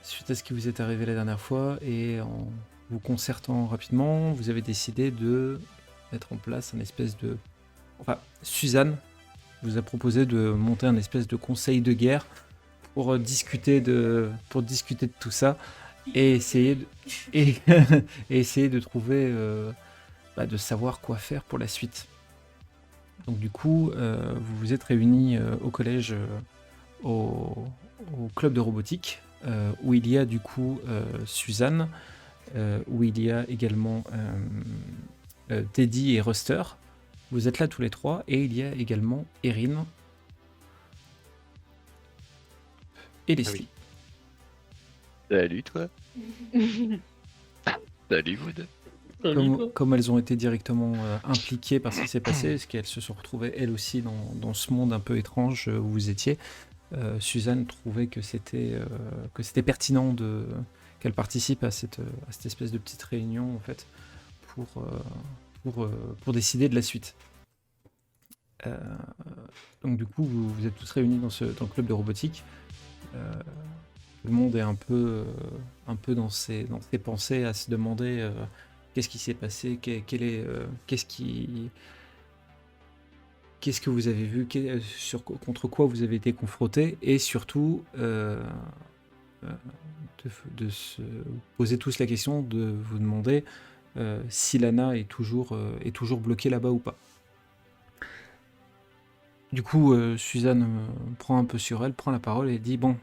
suite à ce qui vous est arrivé la dernière fois et en vous concertant rapidement, vous avez décidé de mettre en place un espèce de... Enfin, Suzanne vous a proposé de monter un espèce de conseil de guerre pour discuter de tout ça et essayer de, et, et essayer de trouver, de savoir quoi faire pour la suite. Donc du coup, vous vous êtes réunis au collège, au, au club de robotique, où il y a du coup Suzanne, où il y a également Teddy et Ruster. Vous êtes là tous les trois, et il y a également Erin et Ah Leslie. oui. Salut toi. Salut vous deux. Comme elles ont été directement impliquées par ce qui s'est passé, parce qu'elles se sont retrouvées elles aussi dans ce monde un peu étrange où vous étiez, Suzanne trouvait que c'était pertinent qu'elle participe à cette espèce de petite réunion en fait pour décider de la suite. Donc du coup, vous êtes tous réunis dans le club de robotique. Tout le monde est un peu dans ses pensées à se demander qu'est-ce qui s'est passé, qu'est-ce que vous avez vu, contre quoi vous avez été confrontés, et surtout de se poser tous la question de vous demander si Lana est toujours bloquée là-bas ou pas. Du coup, Suzanne prend un peu sur elle, prend la parole et dit bon,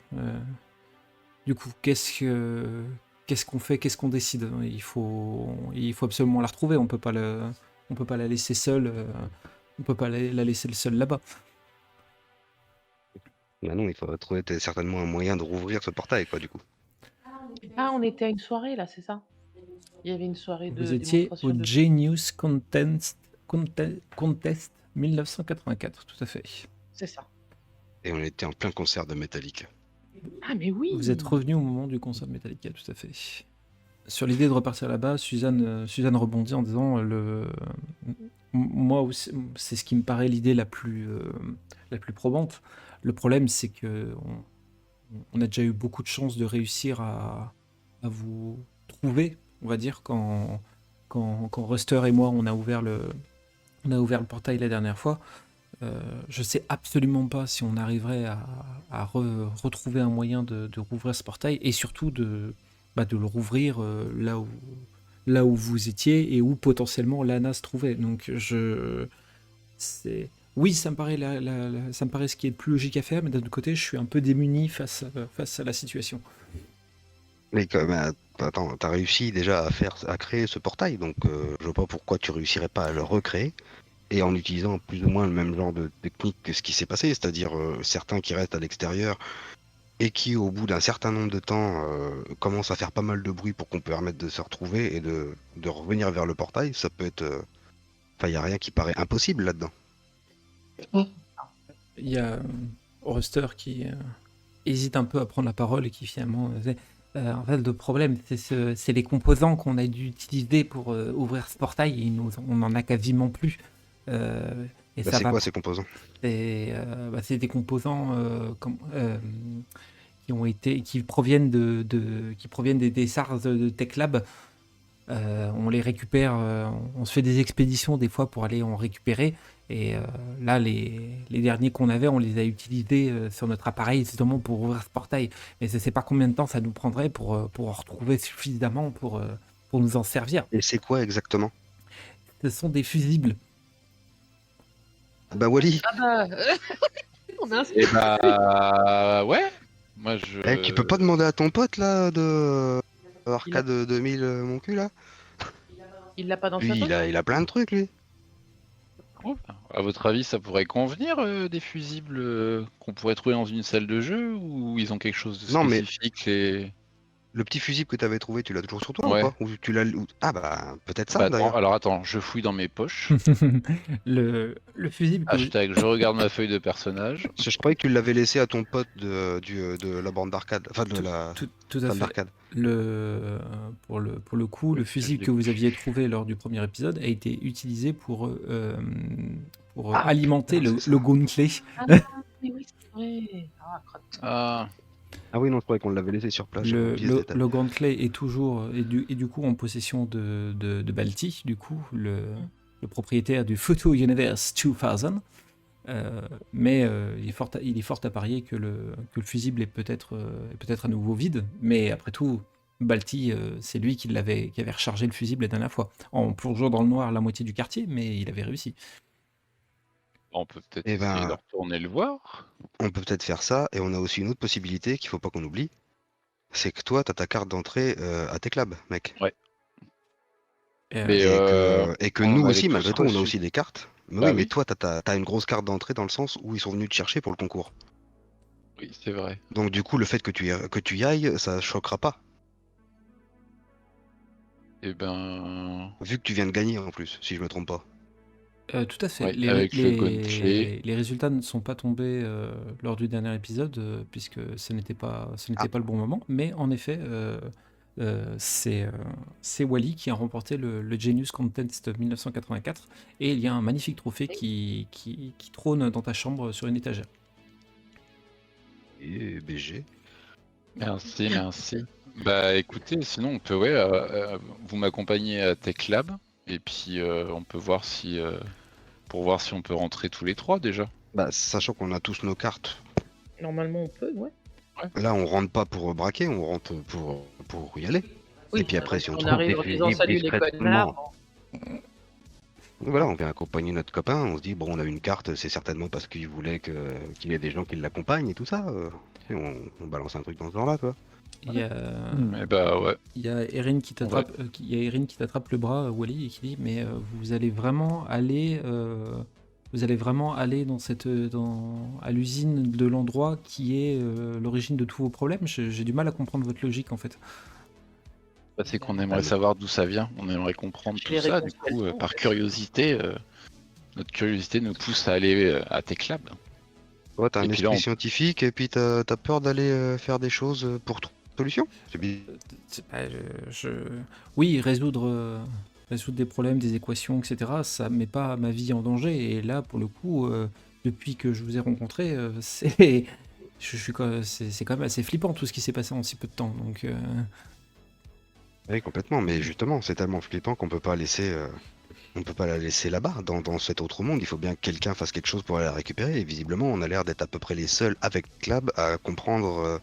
du coup, qu'est-ce qu'on fait, qu'est-ce qu'on décide? Il faut absolument la retrouver. On peut pas la laisser seule. On peut pas la laisser seule là-bas. Bah non, il faudrait trouver certainement un moyen de rouvrir ce portail, quoi, du coup. Ah, on était à une soirée là, c'est ça? Il y avait une soirée de Vous étiez au démonstration de... Genius Contest 1984, tout à fait. C'est ça. Et on était en plein concert de Metallica. Ah, mais oui! Vous êtes revenu au moment du concert de Metallica, tout à fait. Sur l'idée de repartir là-bas, Suzanne rebondit en disant moi aussi, c'est ce qui me paraît l'idée la plus probante. Le problème, c'est que on a déjà eu beaucoup de chance de réussir à vous trouver, on va dire, quand Ruster et moi on a ouvert le portail la dernière fois. Je sais absolument pas si on arriverait à retrouver un moyen de rouvrir ce portail, et surtout de le rouvrir là où vous étiez et où potentiellement Lana se trouvait. Donc oui, ça me paraît ça me paraît ce qui est le plus logique à faire, mais d'un autre côté, je suis un peu démuni face à la situation. Mais attends, t'as réussi déjà à créer ce portail, donc je vois pas pourquoi tu réussirais pas à le recréer, et en utilisant plus ou moins le même genre de technique que ce qui s'est passé, c'est-à-dire certains qui restent à l'extérieur et qui, au bout d'un certain nombre de temps, commencent à faire pas mal de bruit pour qu'on peut permettre de se retrouver et de revenir vers le portail. Ça peut être... Enfin, il n'y a rien qui paraît impossible là-dedans. Il y a Ruster qui hésite un peu à prendre la parole et qui finalement en fait, le problème, c'est les composants qu'on a dû utiliser pour ouvrir ce portail, et on n'en a quasiment plus. Et ça C'est va. quoi ces composants? C'est des composants qui proviennent des SARS de Tech Lab. On les récupère, on se fait des expéditions des fois pour aller en récupérer. Et là, les derniers qu'on avait, on les a utilisés sur notre appareil justement pour ouvrir ce portail. Mais je ne sais pas combien de temps ça nous prendrait pour en retrouver suffisamment pour nous en servir. Et c'est quoi exactement? Ce sont des fusibles. Bah Wally, Ah bah... on a un... Et bah ouais. Moi je. tu peux pas demander à ton pote là de Arcade 2000 mon cul là? Il l'a pas dans sa Lui poche? il a plein de trucs lui. Oh, à votre avis, ça pourrait convenir des fusibles qu'on pourrait trouver dans une salle de jeu, ou ils ont quelque chose de Non, mais- spécifique les... Le petit fusible que t'avais trouvé, tu l'as toujours sur toi Ouais. ou pas? Ou tu l'as... Ah bah peut-être ça Bah, d'ailleurs. alors attends, je fouille dans mes poches. le fusible que Hashtag je regarde ma feuille de personnage. Je croyais que tu l'avais laissé à ton pote de la bande d'arcade, enfin de la tout à salle fait. d'arcade. Pour le coup, le fusible que vous aviez trouvé lors du premier épisode a été utilisé pour alimenter putain, c'est ça. le gauntlet. Ah, mais oui, c'est vrai. Ah, crotte. Ah, Ah oui, non, je croyais qu'on l'avait laissé sur place, j'avais Le, oublié ce le, détail. le Gantley est toujours, et du coup en possession de Balti, du coup, le propriétaire du Photo Universe 2000. Mais il est fort à parier que le fusible est peut-être à nouveau vide. Mais après tout, Balti, c'est lui qui avait rechargé le fusible la dernière fois, en plongeant dans le noir la moitié du quartier, mais il avait réussi. On peut peut-être Eh essayer de ben, retourner le voir. on peut peut-être faire ça, et on a aussi une autre possibilité qu'il faut pas qu'on oublie, c'est que toi, t'as ta carte d'entrée à tes clubs, mec. Ouais. Euh, Mais Et que on nous en avait aussi, tous malgré tout, on a reçu. aussi des cartes. Mais Bah oui, mais oui, toi, t'as une grosse carte d'entrée dans le sens où ils sont venus te chercher pour le concours. oui, c'est vrai. Donc du coup, le fait que tu y ailles, ça choquera pas. Eh ben, Vu que tu viens de gagner en plus, si je me trompe pas. Tout à fait. ouais, avec le Gonflé. Les résultats ne sont pas tombés lors du dernier épisode, puisque ce n'était Ah, pas le bon moment. Mais en effet, c'est Wally qui a remporté le Genius Contest 1984. Et il y a un magnifique trophée qui trône dans ta chambre sur une étagère. et BG. Merci, merci. Bah écoutez, sinon on peut, vous m'accompagnez à Tech Lab et puis on peut voir si, pour voir si on peut rentrer tous les trois déjà. Bah, sachant qu'on a tous nos cartes, Normalement, on peut, ouais. là, on rentre pas pour braquer, on rentre pour y aller. Oui, Et puis après, si on on trouve arrive des en disant fusibles salut les discrètement, connards. voilà, on vient accompagner notre copain, on se dit, bon, on a une carte, c'est certainement parce qu'il voulait qu'il y ait des gens qui l'accompagnent et tout ça. Et on balance un truc dans ce genre-là, toi. Il y a, Eh bah ouais. il y a Erin qui t'attrape, le bras, Wally, et qui dit mais vous allez vraiment aller à l'usine de l'endroit qui est l'origine de tous vos problèmes. J'ai du mal à comprendre votre logique en fait. Bah, c'est qu'on aimerait savoir d'où ça vient, on aimerait comprendre Je tout les ça, réponses du coup, qu'elles sont, par en fait. curiosité, notre curiosité nous pousse à aller à Tech Lab. Ouais, t'as Et un puis là, esprit scientifique et puis t'as peur d'aller faire des choses pour trouver une solution. C'est bien. C'est pas- Oui, résoudre des problèmes, des équations, etc. Ça met pas ma vie en danger. Et là, pour le coup, depuis que je vous ai rencontré, c'est quand même assez flippant tout ce qui s'est passé en si peu de temps. Donc, Oui, complètement, mais justement, c'est tellement flippant qu'on peut pas on peut pas la laisser là-bas, dans cet autre monde. Il faut bien que quelqu'un fasse quelque chose pour aller la récupérer. Et visiblement, on a l'air d'être à peu près les seuls avec Club à comprendre,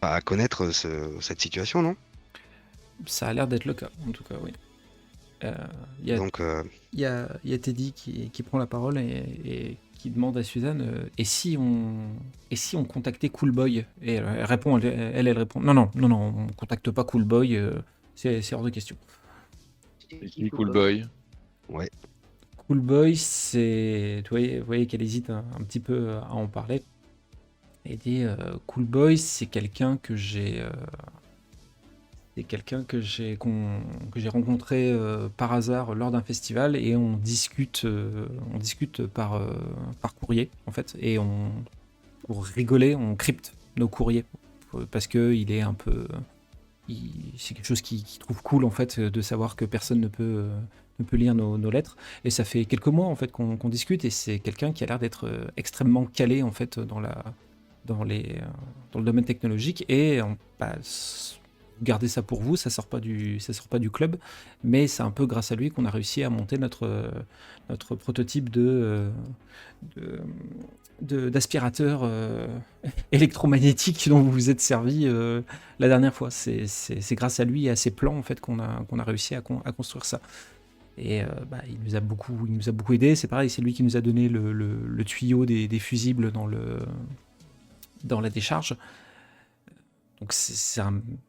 à connaître cette situation, non? ça a l'air d'être le cas, en tout cas, oui. Il y a Donc, Il y a Teddy qui prend la parole et qui demande à Suzanne et si on contactait Cool Boy. Et elle répond, elle répond non, on contacte pas Cool Boy, c'est hors de question. c'est qui Cool Boy? ouais. Cool Boy, c'est. Vous voyez qu'elle hésite un petit peu à en parler. Et dit Cool Boy, c'est quelqu'un que j'ai. Que j'ai rencontré par hasard lors d'un festival et on discute par courrier en fait et pour rigoler on crypte nos courriers parce que il est un peu c'est quelque chose qu'il trouve cool en fait de savoir que personne ne peut lire nos lettres et ça fait quelques mois en fait qu'on discute et c'est quelqu'un qui a l'air d'être extrêmement calé en fait dans le domaine technologique et on passe. Gardez ça pour vous, ça sort pas du club, mais c'est un peu grâce à lui qu'on a réussi à monter notre prototype d'aspirateur électromagnétique dont vous vous êtes servi la dernière fois. C'est grâce à lui et à ses plans en fait qu'on a réussi à construire ça. Et il nous a beaucoup aidé. C'est pareil, c'est lui qui nous a donné le tuyau des fusibles dans la décharge. Donc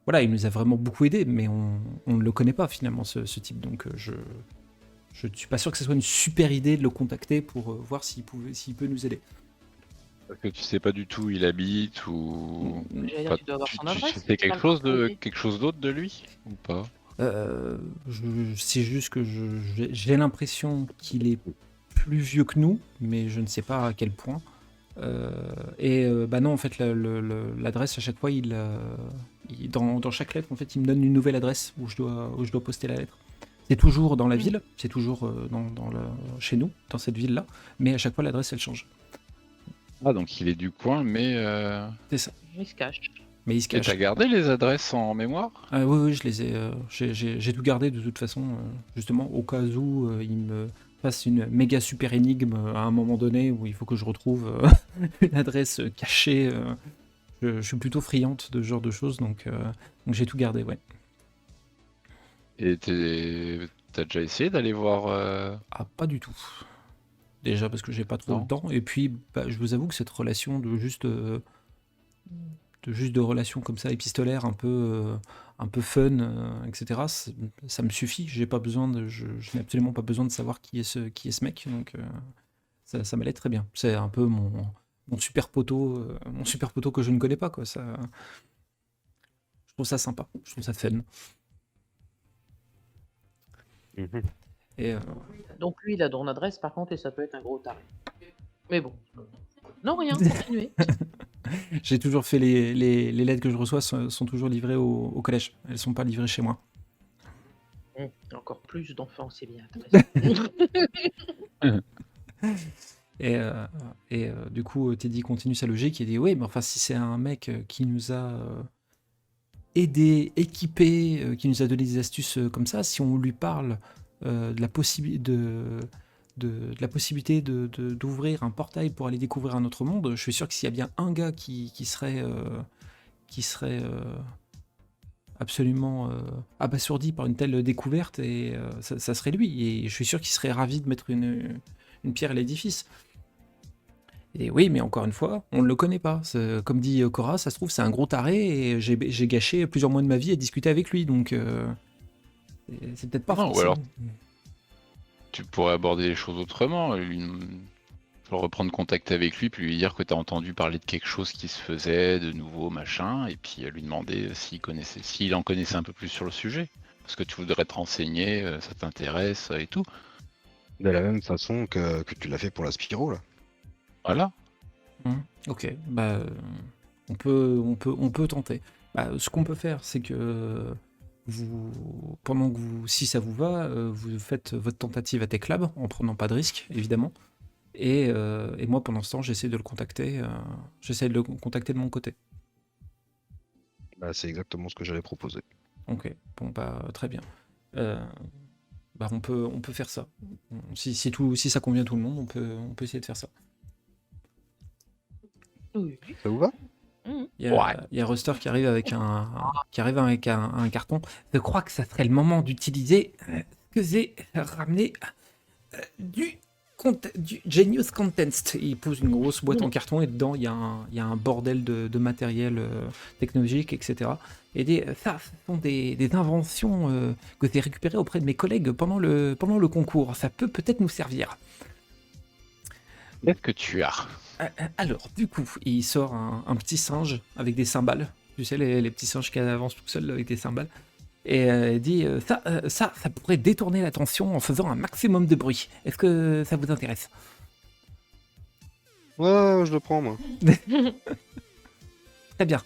voilà, il nous a vraiment beaucoup aidé, mais on ne le connaît pas finalement ce type. Donc je ne suis pas sûr que ce soit une super idée de le contacter pour voir s'il peut nous aider. Parce que tu sais pas du tout où il habite ou. J'allais dire, tu dois avoir son adresse. Tu sais quelque chose d'autre de lui ou pas? C'est juste que j'ai l'impression qu'il est plus vieux que nous, mais je ne sais pas à quel point. Non, en fait, l'adresse, à chaque fois, dans chaque lettre, en fait, il me donne une nouvelle adresse où je dois poster la lettre. C'est toujours dans la ville, c'est toujours chez nous, dans cette ville-là, mais à chaque fois, l'adresse, elle change. Ah, donc il est du coin, mais. C'est ça. Il se cache. Mais il se Et t'as cache. gardé les adresses en mémoire? Ah oui, oui, je les ai, j'ai tout gardé de toute façon, justement au cas où il me fasse une méga super énigme à un moment donné où il faut que je retrouve une adresse cachée. Je suis plutôt friande de ce genre de choses, donc j'ai tout gardé, ouais. Et t'as déjà essayé d'aller voir Ah, pas du tout. Déjà parce que j'ai pas trop le Non? temps, et puis bah, je vous avoue que cette relation de juste de relations comme ça épistolaires un peu fun, etc. Ça me suffit. J'ai pas besoin je n'ai absolument pas besoin de savoir qui est ce mec. Donc ça m'allait très bien. C'est un peu mon super poteau que je ne connais pas quoi. Ça, je trouve ça sympa. Je trouve ça fun. Mhm. Et Donc lui, il a ton adresse par contre et ça peut être un gros taré. Mais bon. Non, rien, continuez. j'ai toujours fait les lettres que je reçois sont toujours livrées au collège. Elles sont pas livrées chez moi. Encore plus d'enfants, c'est bien. intéressant. Et du coup, Teddy continue sa logique et dit oui, mais enfin, si c'est un mec qui nous a aidé, équipé, qui nous a donné des astuces comme ça, si on lui parle de la la possibilité d'ouvrir un portail pour aller découvrir un autre monde, je suis sûr que s'il y a bien un gars qui serait absolument abasourdi par une telle découverte, et ça serait lui. Et je suis sûr qu'il serait ravi de mettre une pierre à l'édifice. Et oui, mais encore une fois, on ne le connaît pas. Comme dit Cora, ça se trouve, c'est un gros taré et j'ai gâché plusieurs mois de ma vie à discuter avec lui. Donc, c'est peut-être pas Non, ou forcément. alors tu pourrais aborder les choses autrement, reprendre contact avec lui, puis lui dire que t'as entendu parler de quelque chose qui se faisait, de nouveau, machin, et puis lui demander s'il en connaissait un peu plus sur le sujet. Parce que tu voudrais te renseigner, ça t'intéresse et tout. De la même façon que tu l'as fait pour la Spiro, là. Voilà. Ok, bah, on peut tenter. Bah, ce qu'on peut faire, c'est que pendant que si ça vous va, vous faites votre tentative à TechLab en prenant pas de risque, évidemment. Et moi, pendant ce temps, j'essaie de le contacter. J'essaie de le contacter de mon côté. Bah, c'est exactement ce que j'allais proposer. Ok, bon, bah, très bien. Bah, on peut faire ça. Si ça convient à tout le monde, on peut essayer de faire ça. Oui. Ça vous va? Il y a Ruster qui arrive avec un carton. Je crois que ça serait le moment d'utiliser que j'ai ramené du Genius Contents. Il pose une grosse boîte en carton et dedans il y a un bordel de matériel technologique, etc. Et ça, ce sont des inventions que j'ai récupérées auprès de mes collègues pendant le concours. Ça peut peut-être nous servir. Qu'est-ce que tu as? Alors, du coup, il sort un petit singe avec des cymbales. Tu sais, les petits singes qui avancent tout seuls avec des cymbales. Et il dit ça pourrait détourner l'attention en faisant un maximum de bruit. Est-ce que ça vous intéresse? Ouais, je le prends, moi. Très bien.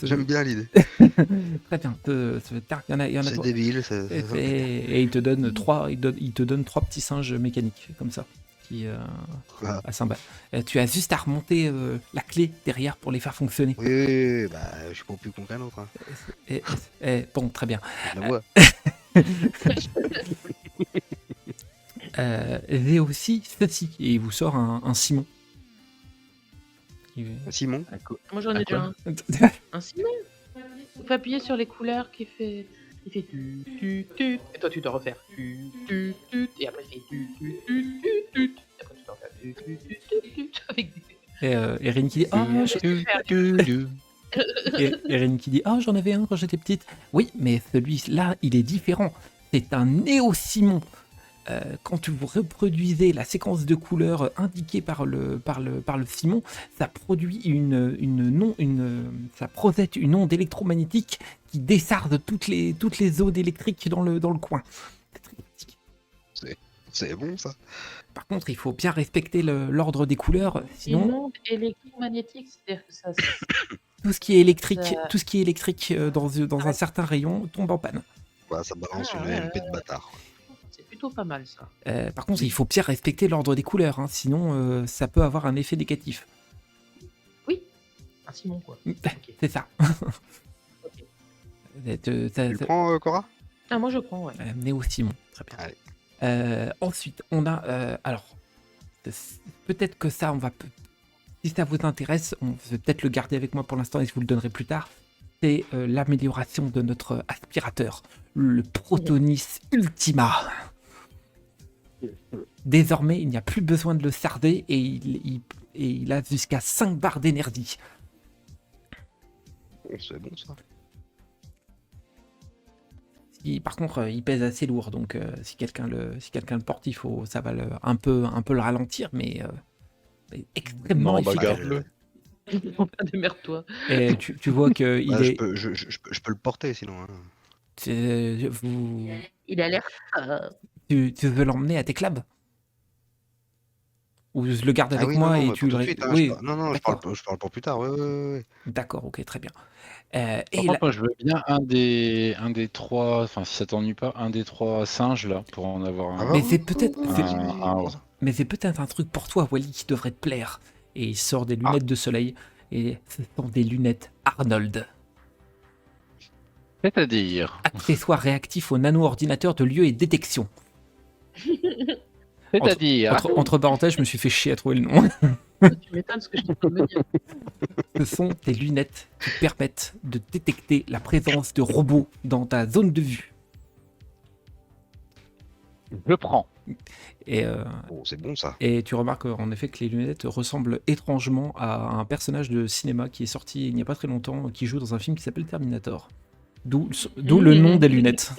J'aime bien l'idée. Très bien. Il y en a C'est trois. débile. Et il te donne trois petits singes mécaniques comme ça qui Ah. à cymbales. Tu as juste à remonter la clé derrière pour les faire fonctionner. Oui, bah, je suis pas plus con qu'un autre. Hein. Bon, très bien. Je la vois. J'ai aussi ceci, et il vous sort un Simon. Simon. Moi j'en ai déjà un. Un Simon. Il faut appuyer sur les couleurs qui fait. Il fait tu tu tu. Et toi tu dois refaire tu tu tu. Et après il fait tu tu tu tu tu. Et après tu dois refaire tu tu tu tu tu. Avec des. Et Rin qui dit et Rin qui dit j'en avais un quand j'étais petite. Oui, mais celui-là, il est différent. C'est un Néo-Simon. Quand vous reproduisez la séquence de couleurs indiquée par le Simon, ça produit ça projette une onde électromagnétique qui décharge toutes les zones électriques dans le coin. C'est très pratique. C'est bon, ça. Par contre, il faut bien respecter l'ordre des couleurs, sinon Une onde électromagnétique, c'est-à-dire que ça. tout ce qui est électrique dans un certain rayon tombe en panne. Bah, ça balance une MP de bâtard. C'est plutôt pas mal ça. Par contre, il faut bien respecter l'ordre des couleurs, hein, sinon ça peut avoir un effet négatif. Oui. Un Simon, quoi. C'est ça. Ok. Tu le prends, Cora? Ah, moi je prends, ouais. Néo Simon, très bien. Allez. Ensuite, on a... alors, peut-être que ça, on va... Si ça vous intéresse, on va peut-être le garder avec moi pour l'instant et je vous le donnerai plus tard. C'est l'amélioration de notre aspirateur, le Protonis Ultima. Désormais, il n'y a plus besoin de le sarder et il a jusqu'à 5 barres d'énergie. C'est bon ça. Par contre, il pèse assez lourd, donc si quelqu'un le porte, ça va un peu le ralentir, mais extrêmement Non, bah efficace. garde-le. Non, pas démerde-toi. Et tu vois que il Bah, est. je peux le porter sinon. Hein. Il a l'air. Tu veux l'emmener à tes clubs? Ou je le garde avec oui, moi non, et bah, tu pas tout le. de suite, hein, Oui, je d'accord. parle pour plus tard. Ouais. D'accord, ok, très bien. Par Et contre, moi, je veux bien un des 3, enfin, si ça t'ennuie pas, un des 3 singes là, pour en avoir Ah un. bah Mais oui, c'est peut-être, oui, c'est- vas-y. mais c'est peut-être un truc pour toi, Wally, qui devrait te plaire. Et il sort des lunettes de soleil et ce sont des lunettes Arnold. C'est-à-dire. Accessoire réactif au nano-ordinateur de lieu et détection. C'est-à-dire. Entre parenthèses, je me suis fait chier à trouver le nom. Tu m'étonnes ce que je t'ai de me dire. Ce sont des lunettes qui permettent de détecter la présence de robots dans ta zone de vue. Je prends. Et, Oh, c'est bon ça. et tu remarques en effet que les lunettes ressemblent étrangement à un personnage de cinéma qui est sorti il n'y a pas très longtemps, qui joue dans un film qui s'appelle Terminator. D'où le nom des lunettes.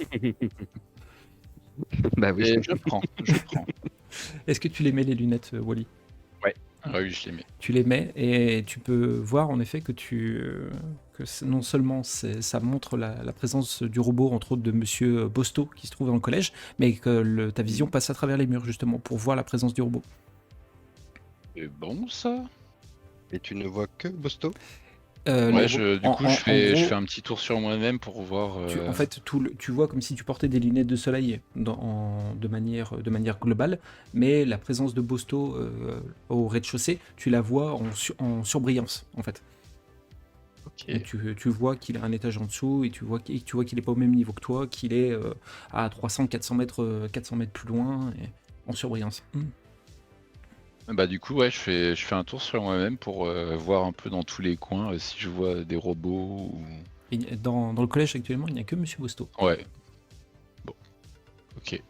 Bah oui. Et je prends. Est-ce que tu les mets les lunettes, Wally? Ah oui, je les mets. Tu les mets et tu peux voir en effet que non seulement ça montre la présence du robot, entre autres de Monsieur Bosto qui se trouve dans le collège, mais que ta vision passe à travers les murs justement pour voir la présence du robot. C'est bon ça. Et tu ne vois que Bosto? Ouais, le- du en- coup, en- je en fais gros, un petit tour sur moi-même pour voir. En fait, tu vois comme si tu portais des lunettes de soleil de manière globale, mais la présence de Bosto au rez-de-chaussée, tu la vois en surbrillance, en fait. Ok. Et tu vois qu'il a un étage en dessous, et tu vois qu'il n'est pas au même niveau que toi, qu'il est à 300-400 mètres plus loin, et en surbrillance. Bah du coup, ouais, je fais un tour sur moi-même pour voir un peu dans tous les coins si je vois des robots ou. Et dans le collège actuellement, il n'y a que Monsieur Bosto. Ouais. Bon. Ok.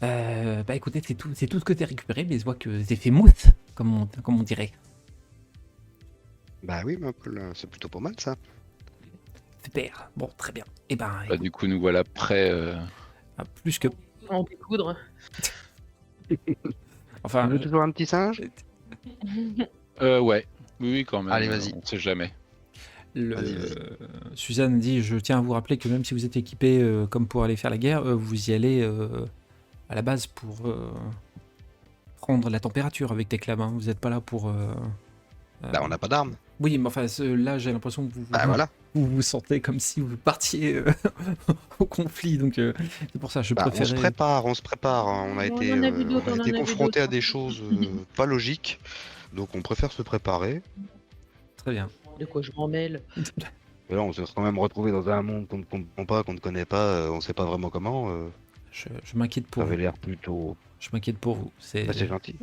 Bah écoutez, c'est tout ce que tu as récupéré, mais je vois que c'est fait mousse, comme on dirait. Bah oui, mais c'est plutôt pas mal ça. Super, bon, très bien. Et ben, Bah, écoute, du coup, nous voilà prêts. plus que... En découdre. Enfin, Tu veux toujours un petit singe? Ouais. Oui, quand même. Allez, vas-y. On sait jamais. Vas-y. Suzanne dit, je tiens à vous rappeler que même si vous êtes équipé comme pour aller faire la guerre, vous y allez à la base pour prendre la température avec tes clams. Hein. Vous n'êtes pas là pour... Bah on n'a pas d'armes. Oui, mais enfin, là, j'ai l'impression que Voilà. vous vous sentez comme si vous partiez au conflit. Donc, c'est pour ça que je Bah, on préférais... se prépare. Hein. On a On été, en a vu d'autres, on en a vu confronté à d'autres. des choses pas logiques. Donc on préfère se préparer. Très bien. De quoi je m'en mêle. Et là, on s'est quand même retrouvé dans un monde qu'on ne comprend pas, qu'on ne connaît pas, on sait pas vraiment comment. Je m'inquiète Ça pour avait vous. l'air plutôt. Je m'inquiète pour vous. Bah, c'est gentil,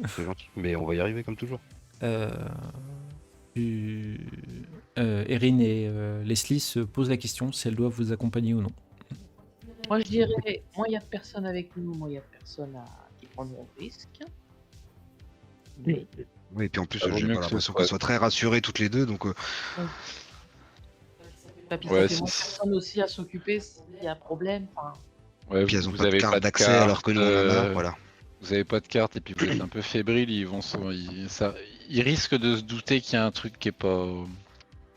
mais on va y arriver comme toujours. Erin et Leslie se posent la question si elles doivent vous accompagner ou non. Moi je dirais, moins il y a de personnes avec nous, moins il y a de personnes qui prendront le risque. Mais Oui, et puis en plus, Ça vaut j'ai mieux pas que ce l'impression soit- qu'on soit très rassurés toutes les deux, donc Papy, Ouais, ça fait moins de c'est- personnes aussi à s'occuper s'il y a un problème. Enfin, Ouais, puis elles ont vous pas de avez carte de d'accès carte, alors que nous on en a, voilà. Vous avez pas de carte et puis vous êtes un peu fébrile, ils risquent de se douter qu'il y a un truc qui est pas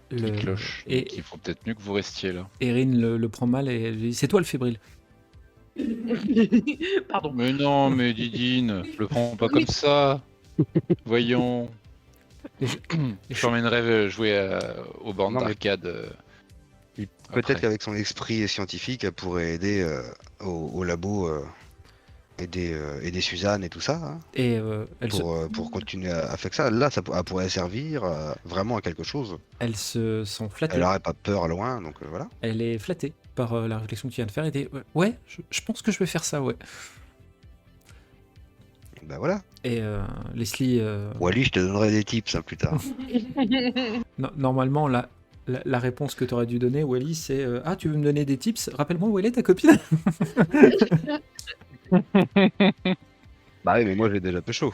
qui cloche. Et Donc il faut peut-être mieux que vous restiez là. Erin le prend mal et elle dit c'est toi le fébrile. pardon. Mais non, mais Didine, le prends pas comme ça. Voyons. Je t'emmènerai jouer aux bornes Non, mais- d'arcade. Peut-être après. qu'avec son esprit scientifique, elle pourrait aider au labo et des Suzanne et tout ça, hein, Et pour continuer à faire ça. Là, elle pourrait servir vraiment à quelque chose. elle se sent flattée. Elle n'aurait pas peur loin, donc voilà. Elle est flattée par la réflexion que tu viens de faire. Et dit, ouais, je pense que je vais faire ça, ouais. Bah voilà. Et Leslie, Wally, je te donnerai des tips hein, plus tard. normalement, la réponse que tu aurais dû donner, Wally, c'est ah, tu veux me donner des tips? Rappelle-moi où elle est, ta copine? Bah oui, mais moi j'ai déjà pécho.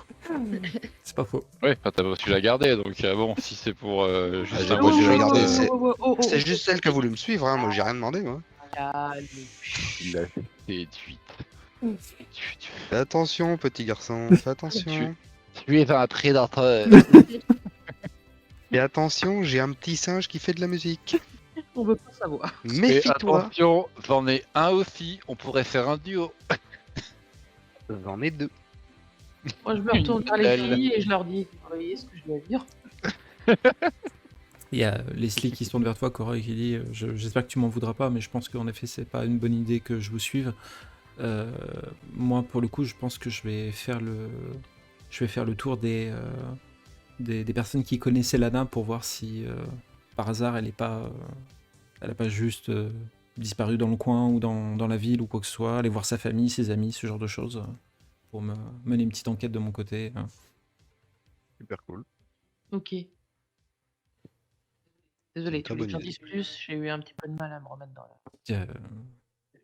C'est pas faux. Ouais, tu l'as gardé, donc bon, si c'est pour juste j'ai un pas dû one la shot, garder, Oh, c'est juste celle qui a voulu me suivre, hein. Moi j'ai rien demandé, moi. calme. il a fait déduite. Fais attention, petit garçon, fais attention. Tu es un prédateur. Fais attention, j'ai un petit singe qui fait de la musique. On veut pas savoir. Méfie-toi. Attention, j'en ai un aussi, on pourrait faire un duo. J'en ai 2. Moi, je me retourne vers les Elle. filles et je leur dis, vous voyez ce que je dois dire? Il y a Leslie qui se tourne vers toi, Cora, et qui dit j'espère que tu m'en voudras pas, mais je pense qu'en effet, c'est pas une bonne idée que je vous suive. Moi, pour le coup, je pense que je vais faire le tour des personnes qui connaissaient Lana pour voir si, par hasard, elle a pas juste disparu dans le coin ou dans la ville ou quoi que ce soit, aller voir sa famille, ses amis, ce genre de choses, pour me mener une petite enquête de mon côté. Super cool. Ok. Désolé, Très tu voulais que bonne j'en idée. dise plus, j'ai eu un petit peu de mal à me remettre dans la...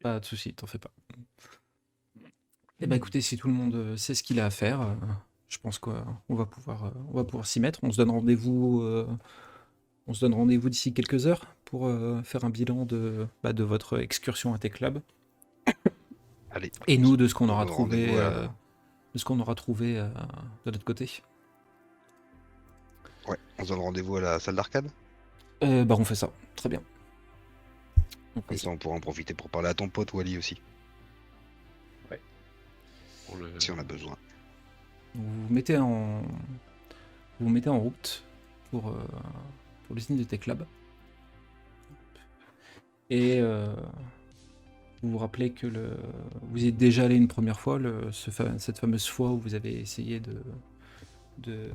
Pas de soucis, t'en fais pas. Eh ben écoutez, si tout le monde sait ce qu'il a à faire, je pense qu'on va pouvoir s'y mettre. On se donne rendez-vous d'ici quelques heures pour faire un bilan de votre excursion à Tech Lab. Allez. Et nous, de ce qu'on aura On se trouvé, rendez-vous à la- de notre côté. Ouais, on se donne rendez-vous à la salle d'arcade. On fait ça. Très bien. On fait Comme ça. ça, on pourra en profiter pour parler à ton pote Wally aussi, Pour le... si on a besoin. Vous vous mettez en route pour l'usine de Tech Lab. Et vous vous rappelez que vous y êtes déjà allé une première fois, cette fameuse fois où vous avez essayé de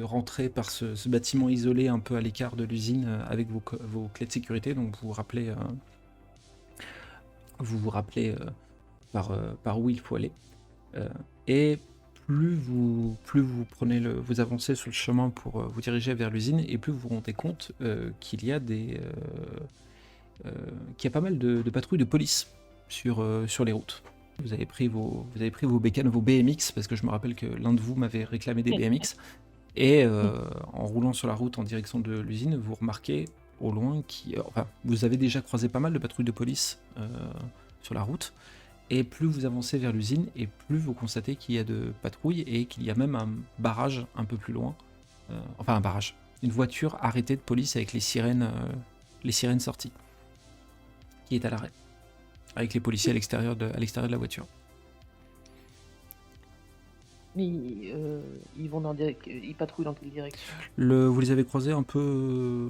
rentrer par ce bâtiment isolé un peu à l'écart de l'usine avec vos clés de sécurité. Donc vous vous rappelez par où il faut aller. Et plus vous vous avancez sur le chemin pour vous diriger vers l'usine, et plus vous vous rendez compte qu'il y a pas mal de patrouilles de police sur les routes. Vous avez pris vos bécanes, vos BMX, parce que je me rappelle que l'un de vous m'avait réclamé des BMX. Et en roulant sur la route en direction de l'usine, vous remarquez au loin vous avez déjà croisé pas mal de patrouilles de police sur la route. Et plus vous avancez vers l'usine, et plus vous constatez qu'il y a de patrouilles et qu'il y a même un barrage un peu plus loin. Un barrage. Une voiture arrêtée de police avec les sirènes sorties. Qui est à l'arrêt. Avec les policiers à l'extérieur de la voiture. Mais ils vont ils patrouillent dans quelle direction? Vous les avez croisés un peu...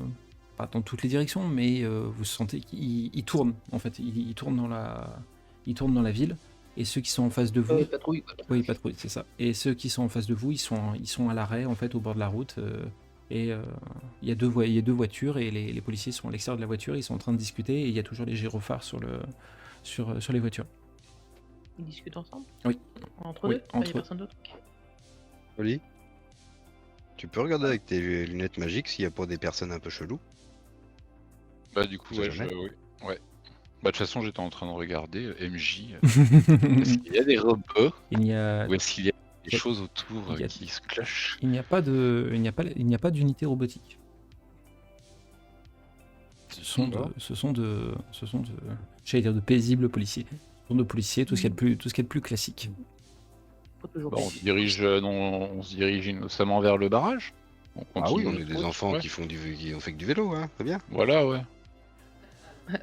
pas dans toutes les directions, mais vous sentez qu'ils tournent, en fait. Ils tournent dans la ville, et ceux qui sont en face de vous... Patrouille. Oui, patrouille, c'est ça. Et ceux qui sont en face de vous, ils sont à l'arrêt, en fait, au bord de la route. Et il y a deux voitures, et les policiers sont à l'extérieur de la voiture, ils sont en train de discuter, et il y a toujours les gyrophares sur les voitures. Ils discutent ensemble? Oui. Entre Oui, eux? Il n'y entre a eux. personne d'autre? Wally, tu peux regarder avec tes lunettes magiques s'il n'y a pas des personnes un peu cheloues. Bah du coup, On sait ouais, jamais. ouais. Bah de toute façon, j'étais en train de regarder MJ. Est-ce qu'il y a des robots Il n'y a ou est-ce qu'il y a des Il- choses autour il y a- qui se clochent? Il n'y a pas d'unité robotique. Ce sont j'allais dire de paisibles policiers. Ce sont de policiers, tout ce qu'il y a de plus classique. Faut toujours Bah, on payer. se dirige innocemment vers le barrage. On Ah oui, continue on est notre des route, enfants ouais. qui ont fait que du vélo, hein, c'est bien. Voilà, ouais.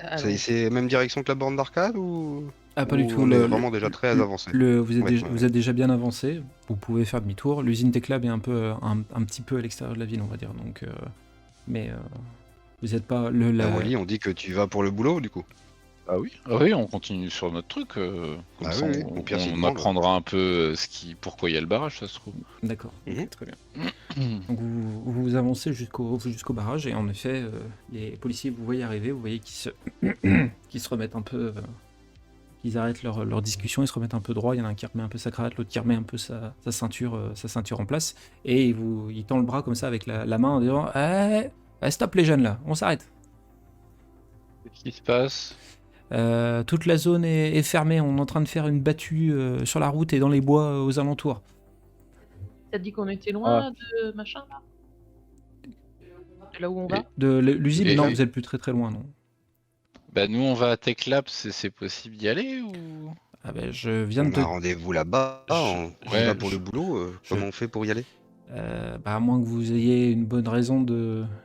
Ah, C'est même direction que la borne d'arcade ou Ah, pas du ou tout. on est vraiment déjà très avancé. Vous êtes déjà bien avancé. Vous pouvez faire demi-tour. L'usine Tech Lab est un petit peu à l'extérieur de la ville, on va dire. Donc, mais vous n'êtes pas Wally, on dit que tu vas pour le boulot du coup. Ah oui, on continue sur notre truc. Comme Ah ça, oui, oui. Au pire, s'il on demande. apprendra un peu pourquoi il y a le barrage, ça se trouve. D'accord, ok, Mhm. très bien. Donc vous avancez jusqu'au barrage et en effet, les policiers vous voyez arriver, vous voyez qu'ils se remettent un peu, qu'ils arrêtent leur discussion, ils se remettent un peu droit. Il y en a un qui remet un peu sa cravate, l'autre qui remet un peu sa ceinture en place et il tend le bras comme ça avec la main en disant stop les jeunes là, on s'arrête. Qu'est-ce qui se passe? Toute la zone est fermée, on est en train de faire une battue sur la route et dans les bois aux alentours. T'as dit qu'on était loin de machin là? De là où on va? De l'usine, Et- non, et- vous êtes plus très très loin, non. Bah nous on va à Tech Lab, c'est possible d'y aller ou? Ah ben, je viens de On te... a rendez-vous là-bas, on y ouais, va pour le boulot. Comment on fait pour y aller? à moins que vous ayez une bonne raison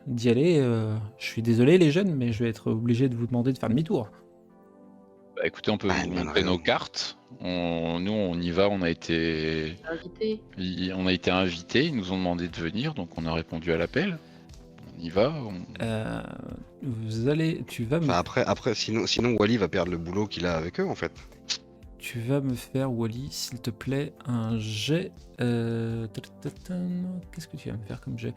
d'y aller, je suis désolé les jeunes, mais je vais être obligé de vous demander de faire demi-tour. Bah écoutez, on peut Ah, vous une bonne montrer nos raison. cartes. Nous on y va, on a été invités, ils nous ont demandé de venir, donc on a répondu à l'appel. On y va. Tu vas me... Enfin, après, sinon Wally va perdre le boulot qu'il a avec eux, en fait. Tu vas me faire, Wally, s'il te plaît, un jet... Qu'est-ce que tu vas me faire comme jet?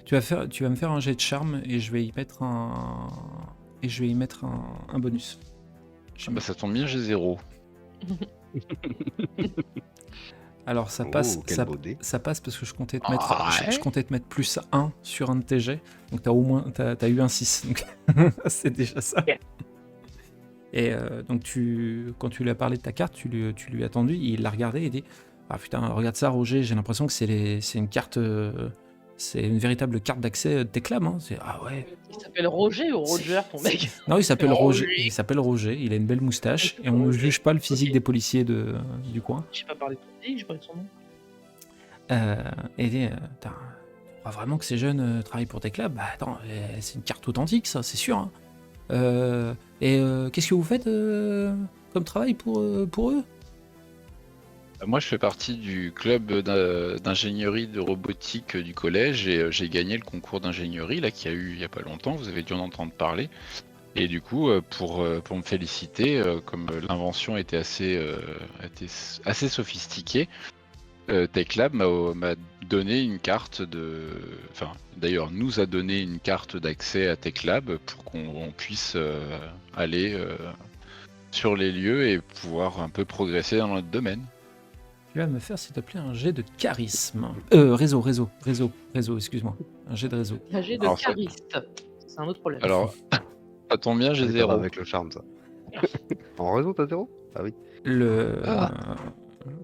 Tu vas me faire un jet de charme et je vais y mettre un bonus. Bah ça tombe bien, j'ai 0. Alors ça Oh, passe, quel beau dé. ça passe parce que je comptais te Ah, mettre, ouais. je comptais te mettre plus 1 sur un de tes jets. Donc t'as eu un 6. Donc c'est déjà ça. Yeah. Et donc quand tu lui as parlé de ta carte, tu lui as tendu, il l'a regardé et dit ah putain, regarde ça Roger, j'ai l'impression que c'est une carte, c'est une véritable carte d'accès de Teclam. Hein. Ah ouais. Il s'appelle Roger ou Roger, ton mec? Non, il s'appelle Roger. Roger. Il s'appelle Roger. Il a une belle moustache et on ne juge pas le physique Ok. des policiers du coin. J'ai pas parlé de ton nez, j'ai parlé de son nom. Et il dit tu crois vraiment que ces jeunes travaillent pour Teclab? Bah attends, c'est une carte authentique, ça, c'est sûr. Hein. Qu'est-ce que vous faites comme travail pour eux? Moi, je fais partie du club d'ingénierie de robotique du collège et j'ai gagné le concours d'ingénierie là qu'il y a eu il y a pas longtemps. Vous avez dû en entendre parler. Et du coup, pour me féliciter, comme l'invention était assez sophistiquée, TechLab m'a donné une carte enfin, d'ailleurs, nous a donné une carte d'accès à TechLab pour qu'on puisse aller sur les lieux et pouvoir un peu progresser dans notre domaine. Tu vas me faire, s'il te plaît, un jet de charisme. Réseau, excuse-moi. Un jet de réseau. Un jet de Alors, ça- chariste. C'est un autre problème. Alors, ça tombe bien, j'ai Ça va 0. avec le charme, ça. En réseau, t'as 0? Ah oui.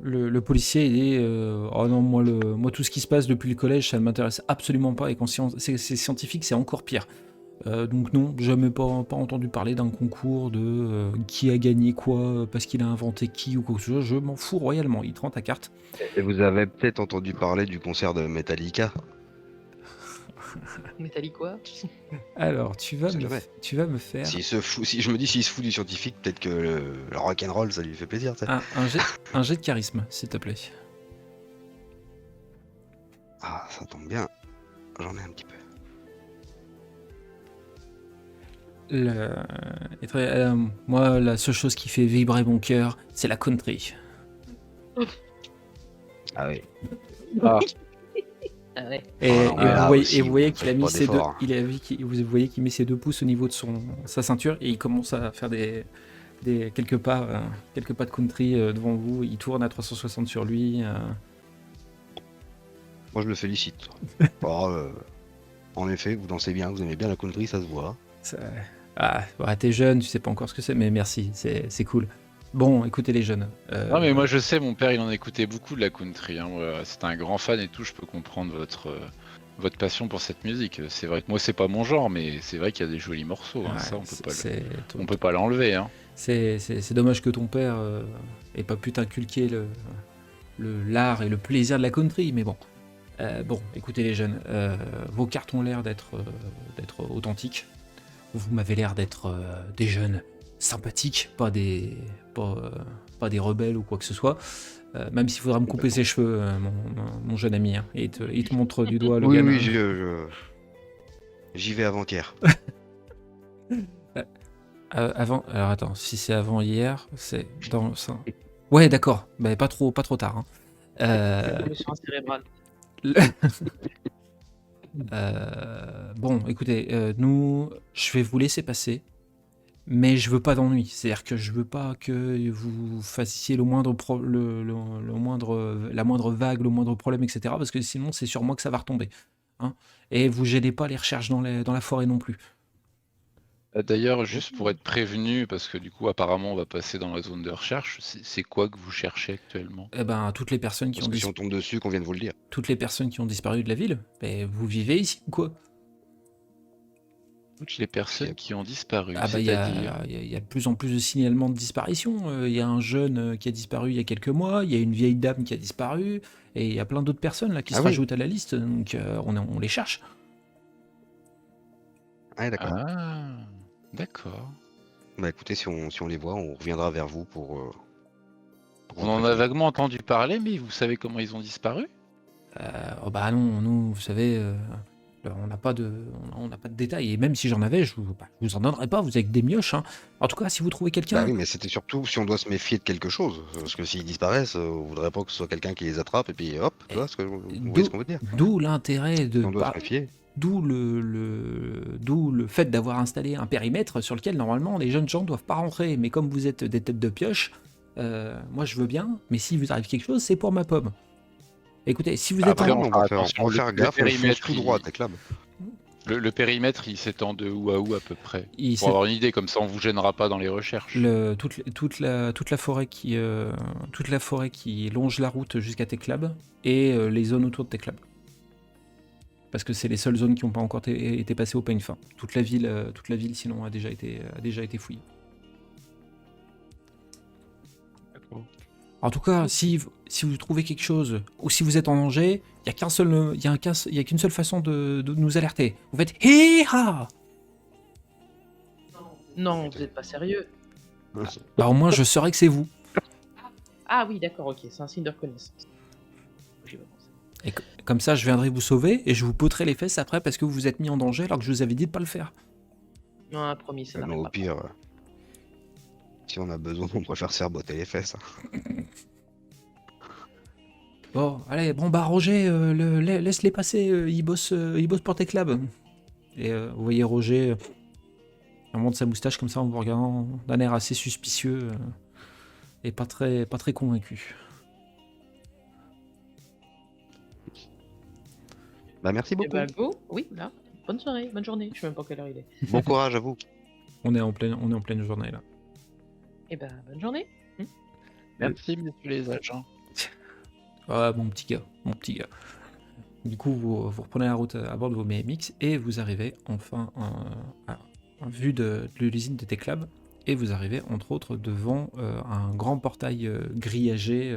Le policier il dit oh non, moi tout ce qui se passe depuis le collège ça ne m'intéresse absolument pas et quand c'est scientifique c'est encore pire. Donc non, jamais pas entendu parler d'un concours de qui a gagné quoi parce qu'il a inventé qui ou quoi que ce soit, je m'en fous royalement. Il te rend ta carte. Et vous avez peut-être entendu parler du concert de Metallica? Métallique quoi? Alors tu vas C'est vrai. me faire Si je me dis s'il se fout du scientifique, peut-être que le rock'n'roll ça lui fait plaisir, tu sais. un jet de charisme s'il te plaît. Ah, ça tombe bien. J'en ai un petit peu. Moi la seule chose qui fait vibrer mon cœur c'est la country. Ah oui. Ah ouais. Et, Ah, et là vous voyez, aussi, et vous voyez vous qu'il a faites mis pas ses deux, d'efforts. vous voyez qu'il met ses 2 pouces au niveau de sa ceinture et il commence à faire quelques pas de country devant vous. Il tourne à 360 sur lui. Moi je le félicite. En effet, vous dansez bien, vous aimez bien la country, ça se voit. Ouais, t'es jeune, tu sais pas encore ce que c'est, mais merci, c'est cool. Bon, écoutez les jeunes. Non mais moi je sais, mon père il en écoutait beaucoup de la country, hein, voilà. C'était un grand fan et tout, je peux comprendre votre passion pour cette musique. C'est vrai que moi c'est pas mon genre, mais c'est vrai qu'il y a des jolis morceaux, hein, ouais, ça on c'est peut pas l'enlever. Hein. dommage que ton père ait pas pu t'inculquer l'art et le plaisir de la country, mais bon. Bon, écoutez les jeunes, vos cartes ont l'air d'être authentiques. Vous m'avez l'air d'être des jeunes sympathiques, pas des rebelles ou quoi que ce soit. Même s'il faudra me couper ses cheveux, mon jeune ami. Hein, et il te montre du doigt le Oui, gamin. oui, j'y vais avant-hier. Avant. Alors attends, si c'est avant hier, c'est dans ça. Ouais, d'accord. Mais pas trop tard. Hein. Commotion cérébrale. Bon, écoutez, nous, je vais vous laisser passer, mais je veux pas d'ennui. C'est-à-dire que je veux pas que vous fassiez le moindre la moindre vague, le moindre problème, etc. Parce que sinon, c'est sur moi que ça va retomber. Hein. Et vous gênez pas les recherches dans la forêt non plus. D'ailleurs, juste pour être prévenu, parce que du coup, apparemment, on va passer dans la zone de recherche, c'est quoi que vous cherchez actuellement? Eh ben, toutes les personnes qui Parce ont que si on tombe dessus, qu'on vient de vous le dire. toutes les personnes qui ont disparu de la ville, ben, vous vivez ici ou quoi? Toutes les personnes qui ont disparu, Ah bah il y c'est-à-dire... a de plus en plus de signalements de disparition. Il y a un jeune qui a disparu il y a quelques mois, il y a une vieille dame qui a disparu, et il y a plein d'autres personnes là qui Ah se oui. rajoutent à la liste, donc on les cherche. Ah, d'accord. Ah, d'accord. Bah écoutez, si on les voit, on reviendra vers vous pour On vous en a prévenir. vaguement entendu parler, mais vous savez comment ils ont disparu? Oh bah non, nous, vous savez, on n'a pas de détails, et même si j'en avais, je vous en donnerais pas, vous avez que des mioches. Hein. En tout cas, si vous trouvez Bah quelqu'un, oui, mais c'était surtout si on doit se méfier de quelque chose. Parce que s'ils disparaissent, on voudrait pas que ce soit quelqu'un qui les attrape et puis hop, tu vois ce que vous voyez ce qu'on veut dire? d'où l'intérêt de... Si on doit se méfier. D'où le fait d'avoir installé un périmètre sur lequel normalement les jeunes gens doivent pas rentrer. Mais comme vous êtes des têtes de pioche, moi je veux bien, mais si vous arrive quelque chose, c'est pour ma pomme. Écoutez, si vous êtes Après, Après, en... on va faire, attention, on va faire le gaffe, on fonce périmètre, tout droit, t'es club. Le périmètre, il s'étend de où à où à peu près? il Pour s'est- avoir une idée, comme ça on vous gênera pas dans les recherches. toute la forêt qui longe la route jusqu'à Teclab et les zones autour de Teclab. Parce que c'est les seules zones qui n'ont pas encore été passées au peigne fin. Toute la ville sinon a déjà été fouillée. D'accord. En tout cas, si vous trouvez quelque chose ou si vous êtes en danger, il y a qu'une seule façon de nous alerter. Vous faites hi-ha. Non, vous êtes pas sérieux. Bah au moins je saurai que c'est vous. Ah oui, d'accord, ok, c'est un signe de reconnaissance. J'y vais penser. Et comme ça, je viendrai vous sauver et je vous poterai les fesses après parce que vous vous êtes mis en danger alors que je vous avais dit de pas le faire. Non, promis, ça Non, n'arrive au pas. pire, si on a besoin, on préfère se faire botter les fesses. Hein. Bon, allez, bon bah Roger, laisse-les passer, ils bossent pour Teclab. Et vous voyez Roger, il monte sa moustache comme ça en vous regardant d'un air assez suspicieux et pas très convaincu. Bah merci Eh beaucoup. bah, go, oui, là. Bonne soirée, bonne journée. Je sais même pas quelle heure il est. Bon courage à vous. On est en pleine journée là. Eh bah, bonne journée. Merci, messieurs les agents. Ah, mon petit gars. Du coup, vous reprenez la route à bord de vos BMX et vous arrivez enfin en vue de l'usine de Teclab et vous arrivez entre autres devant un grand portail grillagé,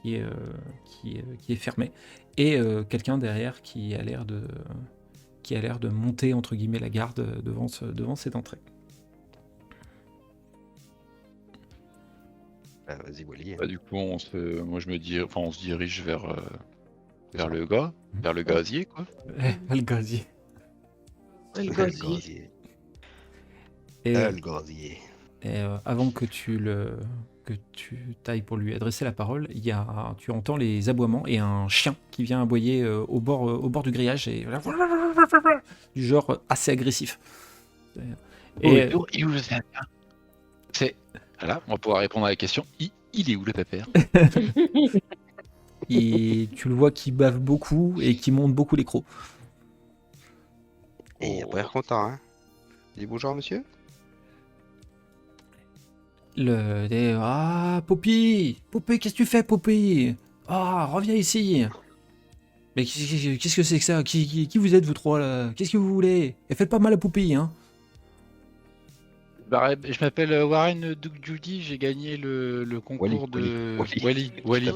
qui est fermé et quelqu'un derrière qui a l'air de monter entre guillemets la garde devant cette entrée. Vas-y, Wally. Bah, du coup, on se dirige vers le gars, vers le gazier, quoi. Le gazier. Le Le gosier. gazier. Et, Le gazier. Et avant que tu t'ailles pour lui adresser la parole, tu entends les aboiements et un chien qui vient aboyer au bord du grillage et du genre assez agressif. Et C'est... Voilà, on va pouvoir répondre à la question. Il est où le pépère? tu le vois qui bave beaucoup et qui monte beaucoup les crocs. Et il a pas l'air content, hein. Dis bonjour, monsieur. Ah, Poppy, qu'est-ce que tu fais, Poppy? Ah, reviens ici. Mais qu'est-ce que c'est que ça? Qui vous êtes, vous trois, là? Qu'est-ce que vous voulez? Et faites pas mal à Poppy, hein? Bah, je m'appelle Warren Duke Judy, j'ai gagné le concours de... Wally. Oui.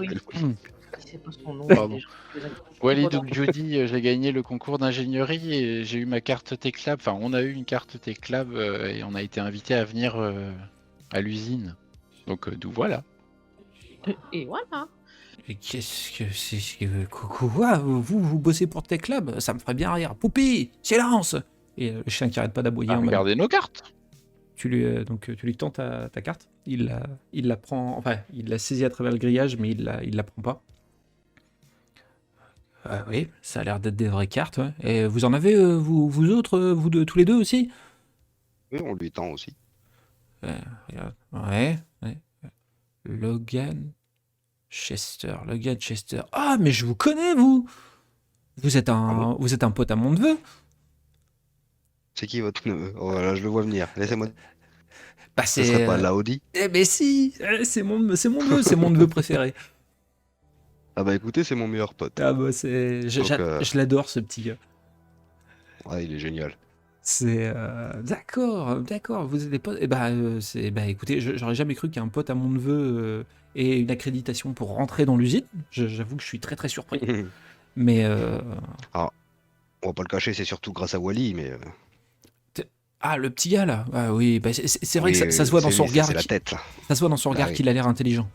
C'est pas son nom. Pardon. déjà. Wally Duke Judy, j'ai gagné le concours d'ingénierie et j'ai eu ma carte Teclab. Enfin, on a eu une carte Teclab et on a été invité à venir à l'usine. Donc, d'où voilà. Et voilà. Et qu'est-ce que c'est que... Quoi? Vous bossez pour Teclab? Ça me ferait bien rire. Poppy, silence! Et le chien qui arrête pas d'aboyer en mode. Regardez nos cartes. Tu lui tends ta carte. Il la prend. Enfin, il la saisit à travers le grillage, mais il la prend pas. Oui, ça a l'air d'être des vraies cartes. Ouais. Et vous en avez, vous autres, vous deux, tous les deux aussi? Oui, on lui tend aussi. Regarde. Ouais. Logan Chester. Ah, mais je vous connais, vous! Vous êtes un pote à mon neveu? C'est qui votre neveu? Oh là, je le vois venir. Laissez-moi. Bah, Ce serait pas Laudi? Eh ben si! C'est mon neveu, c'est mon neveu préféré. Ah bah écoutez, c'est mon meilleur pote. Ah bah je l'adore, ce petit gars. Ouais, il est génial. C'est d'accord. Vous êtes des potes. Et bah, écoutez, j'aurais jamais cru qu'un pote à mon neveu ait une accréditation pour rentrer dans l'usine. J'avoue que je suis très très surpris. Mais Alors, on va pas le cacher, c'est surtout grâce à Wally, mais. le petit gars là. Ah oui, bah, c'est vrai Oui, que ça se voit dans son regard. C'est la tête. Ça se voit dans son regard oui. qu'il a l'air intelligent.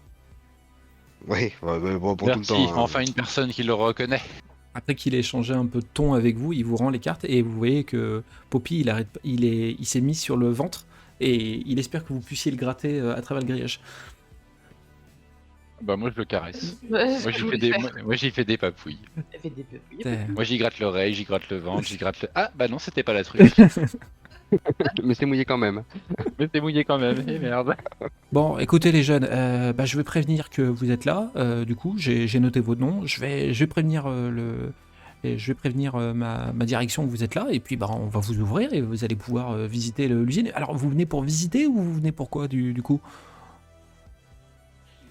Oui, bon, pour Merci, tout le temps. enfin une personne qui le reconnaît. Après qu'il ait échangé un peu de ton avec vous, il vous rend les cartes et vous voyez que Poppy, il s'est mis sur le ventre et il espère que vous puissiez le gratter à travers le grillage. Bah moi je le caresse. Ouais, Moi j'y fais des papouilles. Elle fait des papouilles. C'est- Moi j'y gratte l'oreille, j'y gratte le ventre, j'y gratte le... Ah bah non, c'était pas la truc. Mais c'est mouillé quand même. Mais t'es mouillé quand même, et merde. Bon, écoutez les jeunes, je vais prévenir que vous êtes là. Du coup, j'ai noté vos noms. Je vais prévenir ma direction que vous êtes là. Et puis, on va vous ouvrir et vous allez pouvoir visiter l'usine. Alors, vous venez pour visiter ou vous venez pour quoi du coup?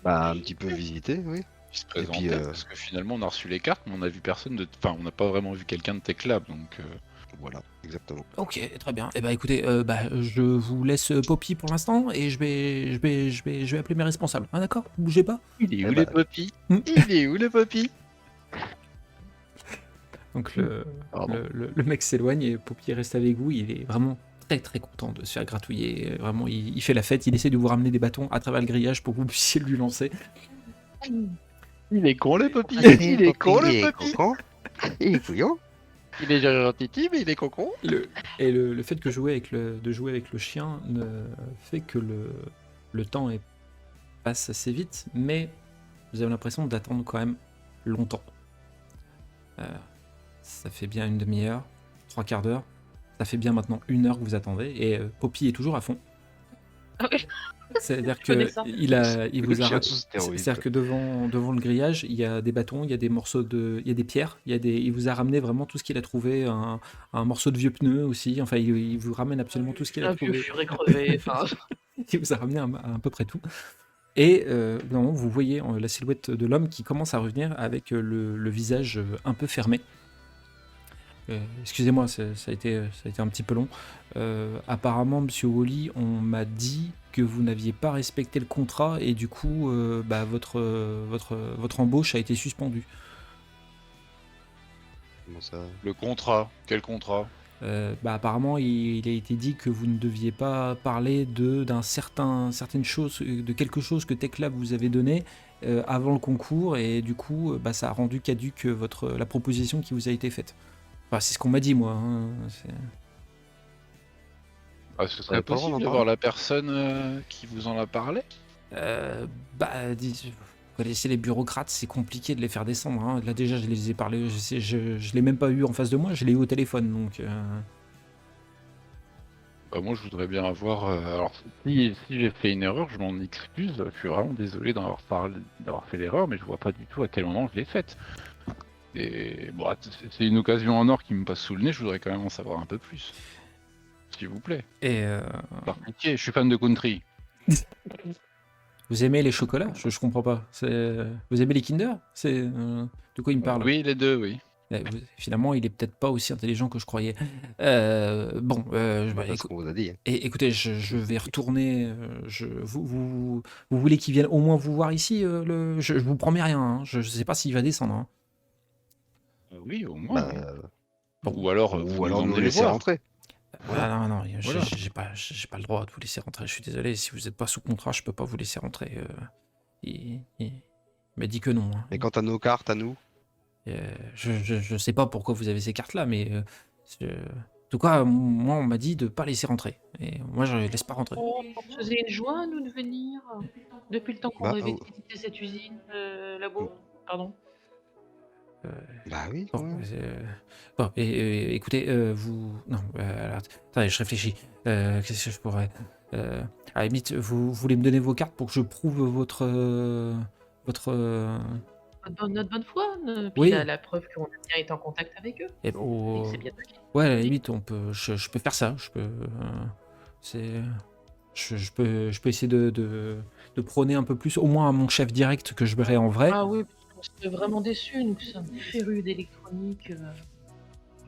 Bah, un petit peu visité, oui. Il se présentait, puis, parce que finalement on a reçu les cartes, mais on a vu personne de... Enfin, on n'a pas vraiment vu quelqu'un de Tech Lab, donc... Voilà, exactement. Ok, très bien. Eh ben, écoutez, je vous laisse Poppy pour l'instant et je vais appeler mes responsables. Ah, d'accord? Bougez pas. Il est Eh où bah, les Poppy Hmm. Il est où le Poppy Donc Pardon. le mec s'éloigne et Poppy reste avec vous. Il est vraiment très très content de se faire gratouiller. Vraiment, il fait la fête. Il essaie de vous ramener des bâtons à travers le grillage pour que vous puissiez lui lancer. Il est con le Poppy il est Poppy con. Il est couillon. Il est gentil, mais il est con. Le fait de jouer avec le chien ne fait que le temps passe assez vite, mais vous avez l'impression d'attendre quand même longtemps. Ça fait bien une demi-heure, 3/4 d'heure. Ça fait bien maintenant 1 heure que vous attendez et Poppy est toujours à fond. C'est-à-dire Je connais que ça. il vous a chien sous stéroïdes. c'est-à-dire que devant le grillage, il y a des bâtons, il y a des morceaux il y a des pierres, il vous a ramené vraiment tout ce qu'il a trouvé, un morceau de vieux pneu aussi. Enfin, il vous ramène absolument tout ce qu'il a Un vieux trouvé. furet crevé. Enfin, Il vous a ramené à peu près tout. Et non, vous voyez la silhouette de l'homme qui commence à revenir avec le visage un peu fermé. Excusez-moi, ça a été un petit peu long. Apparemment, Monsieur Wally, on m'a dit que vous n'aviez pas respecté le contrat et du coup, votre embauche a été suspendue. Comment ça? Le contrat, quel contrat? Apparemment, il a été dit que vous ne deviez pas parler de certaines choses, de quelque chose que TechLab vous avait donné avant le concours et du coup, ça a rendu caduque la proposition qui vous a été faite. Enfin, c'est ce qu'on m'a dit, moi. Hein. Ce serait Ouais, pas possible vraiment d'avoir la personne qui vous en a parlé? Vous connaissez les bureaucrates, c'est compliqué de les faire descendre. Hein. Là, déjà, je les ai parlé, je l'ai même pas eu en face de moi, je l'ai eu au téléphone. Donc, Moi je voudrais bien avoir... alors si j'ai fait une erreur, je m'en excuse, je suis vraiment désolé d'avoir fait l'erreur, mais je vois pas du tout à quel moment je l'ai faite. Et bon, c'est une occasion en or qui me passe sous le nez, je voudrais quand même en savoir un peu plus. S'il vous plaît. et Par pitié, je suis fan de country. vous aimez les chocolats? Je comprends pas. Vous aimez les Kinder? C'est de quoi il me parle? Oui, les deux, oui. Finalement, il est peut-être pas aussi intelligent que je croyais. C'est ce qu'on vous a dit. Écoutez, je vais retourner. Vous voulez qu'il vienne au moins vous voir ici je vous promets rien. Hein. Je sais pas s'il va descendre. Hein. Oui, au moins. Bah, Oui. Ou alors, vous nous nous emmenez les laisser voir. rentrer. Voilà, non, Voilà. j'ai pas le droit de vous laisser rentrer. Je suis désolé. Si vous n'êtes pas sous contrat, je peux pas vous laisser rentrer. Il m'a dit que non. Hein. Et quant à nos cartes, à nous, Je sais pas pourquoi vous avez ces cartes-là, mais tout cas, moi, on m'a dit de pas laisser rentrer. Et moi, je laisse pas rentrer. Oh, ça me faisait une joie, nous, de venir. Depuis le temps qu'on Bah, rêvait de visiter cette usine, labo. Pardon. Euh, bah oui, Bon, ouais. bon, écoutez, vous... Non, alors, attendez, je réfléchis. Qu'est-ce que je pourrais... à la limite, vous voulez me donner vos cartes pour que je prouve votre... Notre bonne foi, puis Oui. la preuve qu'on a bien été en contact avec eux. Et Et que c'est bien passé. ouais, à la limite, je peux faire ça. Je peux essayer de prôner un peu plus, au moins à mon chef direct que je verrai en vrai. Ah oui, parce qu'on serait vraiment déçus, nous sommes férus d'électronique.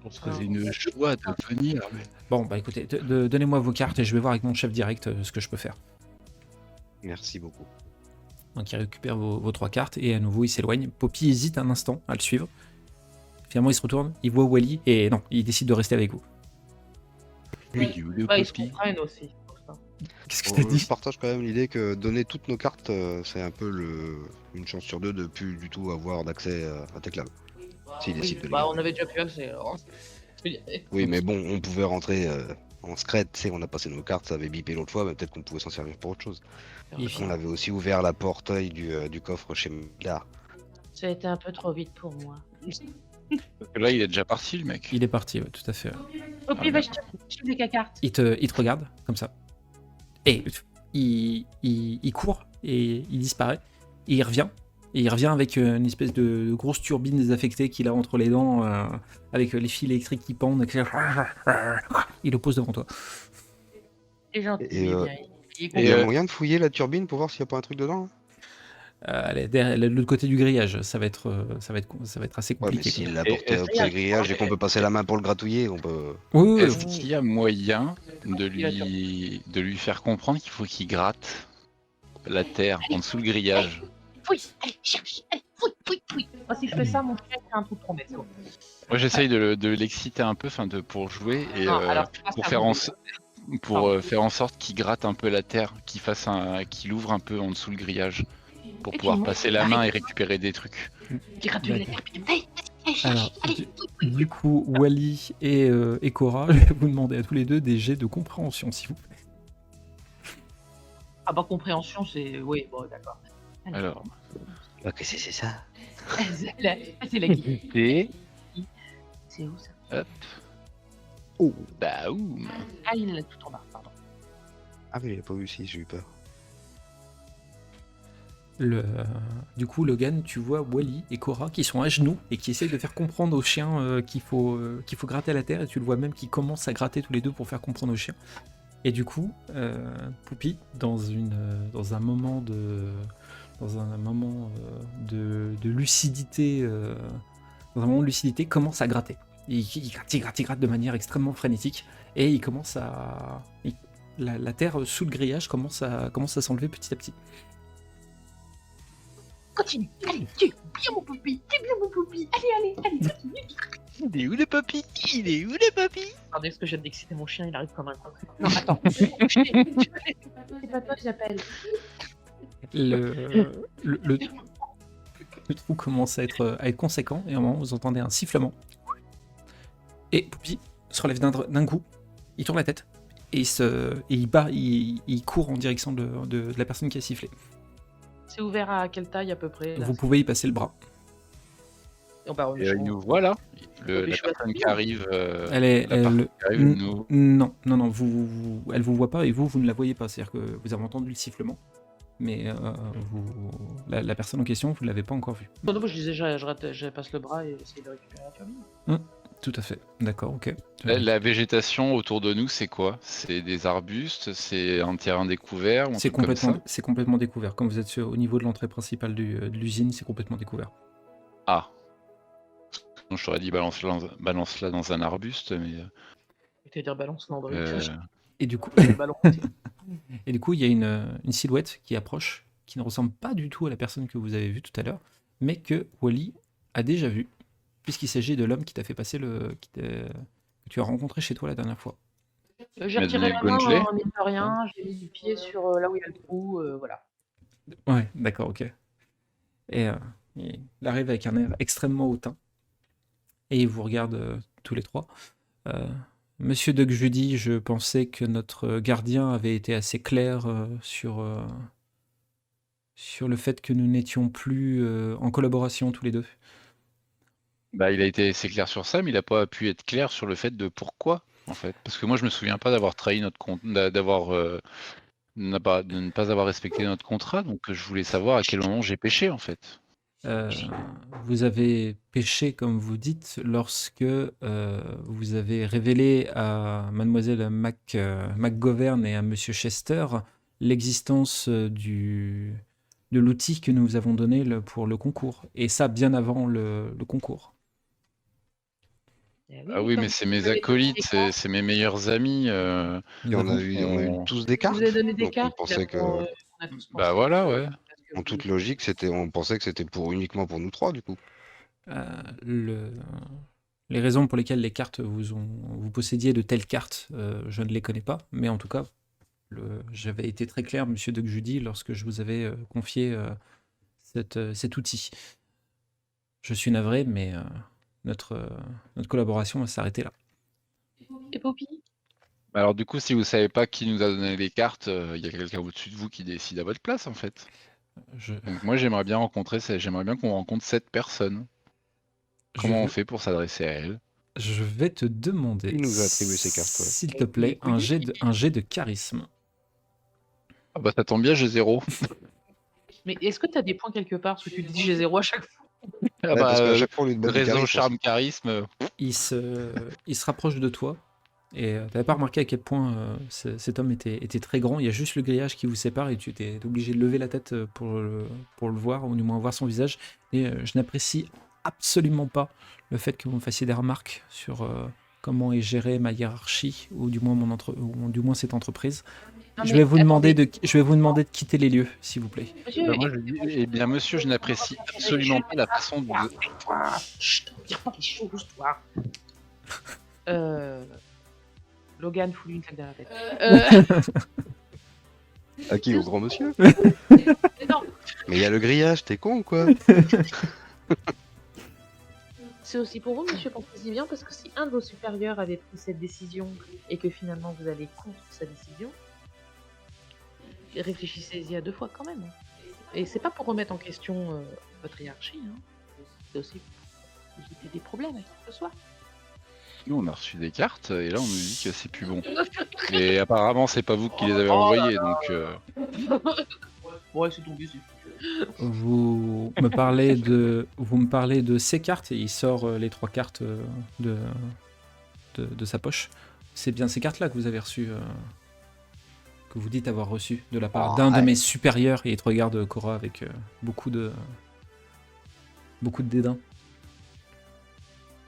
On serait une joie de venir. Bon, bah écoutez, donnez-moi vos cartes et je vais voir avec mon chef direct ce que je peux faire. Merci beaucoup. Donc il récupère vos 3 cartes et à nouveau il s'éloigne. Poppy hésite un instant à le suivre. Finalement il se retourne, il voit Wally et non, il décide de rester avec vous. Oui, le Ouais, ils se Poppy. comprennent aussi. Pour ça. Qu'est-ce que t'as dit? Je partage quand même l'idée que donner toutes nos cartes, c'est un peu une chance sur 2 de plus du tout avoir d'accès à Teclab. S'il décide de les Bah, garder. on avait déjà pu accès. Alors. Oui, mais bon, on pouvait rentrer en secret, tu sais, on a passé nos cartes, ça avait bipé l'autre fois, mais peut-être qu'on pouvait s'en servir pour autre chose. Et On avait aussi ouvert la portail du coffre chez Millard. Ça a été un peu trop vite pour moi. Là, il est déjà parti, le mec. il est parti, ouais, tout à fait. Poppy, va jeter les cartes. Il te regarde comme ça. Et il court et il disparaît. Et il revient. Et il revient avec une espèce de grosse turbine désaffectée qu'il a entre les dents, avec les fils électriques qui pendent. Il le pose devant toi. C'est gentil. Et, il est bien, il est Il y a Et, moyen de fouiller la turbine pour voir s'il n'y a pas un truc dedans, hein? Elle est de l'autre côté du grillage. Ça va être assez Ouais, mais compliqué. s'il quoi. l'a porté au pied du grillage et qu'on peut passer la main pour le gratouiller, on peut... Oui, est-ce qu'il y a moyen de lui faire comprendre qu'il faut qu'il gratte la terre en dessous le grillage? Fouille, allez, cherche, allez, fouille. Moi, si je fais ça, mon chien fait un trou de trompette. Moi, j'essaye de l'exciter un peu, pour jouer et Non, alors, c'est pas pour ça, faire vous- faire en sorte qu'il gratte un peu la terre, qu'il ouvre un peu en dessous le grillage pour Et pouvoir tu passer la main et récupérer des trucs. Qui gratouille la terre. Allez, Alors, cherche, allez, du coup, Wally et Cora, je vais vous demander à tous les deux des jets de compréhension, s'il vous plaît. Ah bah, compréhension, c'est... Oui, bon, d'accord. Alors, Qu'est-ce que c'est ça? C'est la guide. et C'est où, ça? hop, Oh. baoum. Ah, il l'a tout en bas, pardon. Ah oui, il a pas vu si j'ai eu peur. Du coup, Logan, tu vois Wally et Cora qui sont à genoux et qui essayent de faire comprendre au chien qu'il faut gratter la terre, et tu le vois même qui commencent à gratter tous les deux pour faire comprendre au chien. Et du coup, Poupie, dans un moment de lucidité, commence à gratter. Il gratte de manière extrêmement frénétique et il commence la terre sous le grillage commence à s'enlever petit à petit. Continue, allez, tu es bien mon Poppy, allez, continue. Il est où le Poppy? Il est où le Poppy? Attendez, parce que je viens d'exciter mon chien, il arrive comme un con. Non, attends, c'est pas toi que j'appelle. Le trou commence à être conséquent et à un moment vous entendez un sifflement. Et Poupie se relève d'un coup, il tourne la tête et il court en direction de la personne qui a sifflé. C'est ouvert à quelle taille à peu près là, Vous pouvez y passer le bras. Et on part Et il nous voit là. La personne qui arrive. Non, elle vous voit pas et vous ne la voyez pas. C'est-à-dire que vous avez entendu le sifflement, mais la personne en question, vous ne l'avez pas encore vue. Non, moi je disais, je passe le bras et j'essaie de récupérer la turbine. Tout à fait, d'accord, ok. La végétation autour de nous, c'est quoi? C'est des arbustes? C'est un terrain découvert? Ou un C'est truc comme ça complètement découvert. Comme vous êtes au niveau de l'entrée principale de l'usine, c'est complètement découvert. Ah. Donc, je t'aurais dit balance-la dans un arbuste, mais. Je vais dire balance l'Android. Et du coup, Ballon. il y a une silhouette qui approche, qui ne ressemble pas du tout à la personne que vous avez vue tout à l'heure, mais que Wally a déjà vue, puisqu'il s'agit de l'homme qui t'a fait passer que tu as rencontré chez toi la dernière fois. J'ai retiré la main, mine de rien, j'ai mis du pied sur là où il y a le trou, voilà. Ouais, d'accord, ok. Et il arrive avec un air extrêmement hautain, et il vous regarde tous les trois. Monsieur Doc Judy, je pensais que notre gardien avait été assez clair sur le fait que nous n'étions plus en collaboration tous les deux. Bah, il a été assez clair sur ça, mais il a pas pu être clair sur le fait de pourquoi, en fait. Parce que moi, je me souviens pas d'avoir trahi notre compte, de ne pas avoir respecté notre contrat, donc je voulais savoir à quel moment j'ai péché, en fait. Vous avez péché, comme vous dites, lorsque vous avez révélé à mademoiselle McGovern et à monsieur Chester l'existence de l'outil que nous vous avons donné pour le concours. Et ça, bien avant le concours. Ah oui, mais c'est mes acolytes, c'est mes meilleurs amis. Nous Et on avons- a eu tous des cartes. Vous avez donné des Donc, cartes. on pensait que, on a tous Bah pensé voilà, que- ouais. parce que en vous- toute logique, on pensait que c'était uniquement pour nous trois, du coup. Les raisons pour lesquelles les cartes vous possédiez de telles cartes, je ne les connais pas, mais en tout cas, j'avais été très clair, monsieur Doc Judy, lorsque je vous avais confié cet outil. Je suis navré, mais notre collaboration va s'arrêter là. Et Poppy? Alors du coup, si vous savez pas qui nous a donné les cartes, il y a quelqu'un au-dessus de vous qui décide à votre place, en fait. Je, Donc moi, j'aimerais bien qu'on rencontre cette personne. Comment on je, fait pour s'adresser à elle? je vais te demander, Il nous a attribué ces cartes, ouais. s'il te plaît, un jet de charisme. Ah bah ça tombe bien, j'ai 0. Mais est-ce que tu as des points quelque part? Parce que tu dis j'ai 0 à chaque fois. Ah Ouais, parce qu'à chaque fois, on lui demande du réseau charisme charme aussi. charisme. Il se rapproche de toi. Et tu n'avais pas remarqué à quel point cet homme était très grand. Il y a juste le grillage qui vous sépare et tu étais obligé de lever la tête pour le voir, ou du moins voir son visage. Et je n'apprécie absolument pas le fait que vous me fassiez des remarques sur comment est gérée ma hiérarchie, ou du moins, ou du moins cette entreprise. Non, Je mais vais vous demander attendez. je vais vous demander de quitter les lieux, s'il vous plaît. Monsieur, Bah, moi, je dis, eh bien monsieur, je n'apprécie absolument pas la façon de... Toi, chut, dire pas les choses, toi. Logan, fous-lui une claque derrière la tête. À qui? Au grand monsieur? Non, Mais il y a le grillage, t'es con ou quoi? c'est aussi pour vous, monsieur, pensez-y bien, parce que si un de vos supérieurs avait pris cette décision et que finalement vous allez contre sa décision, réfléchissez-y à 2 fois quand même. Et c'est pas pour remettre en question votre hiérarchie, hein. C'est aussi pour éviter des problèmes avec qui que ce soit. Nous, on a reçu des cartes et là, on nous dit que c'est plus bon. Et apparemment, c'est pas vous qui les avez envoyées, donc... Ouais, c'est tombé, c'est Vous me parlez de ces cartes, et il sort les 3 cartes de sa poche. C'est bien ces cartes-là que vous avez reçues, que vous dites avoir reçues de la part d'un de mes supérieurs, et il te regarde, Cora, avec beaucoup de dédain.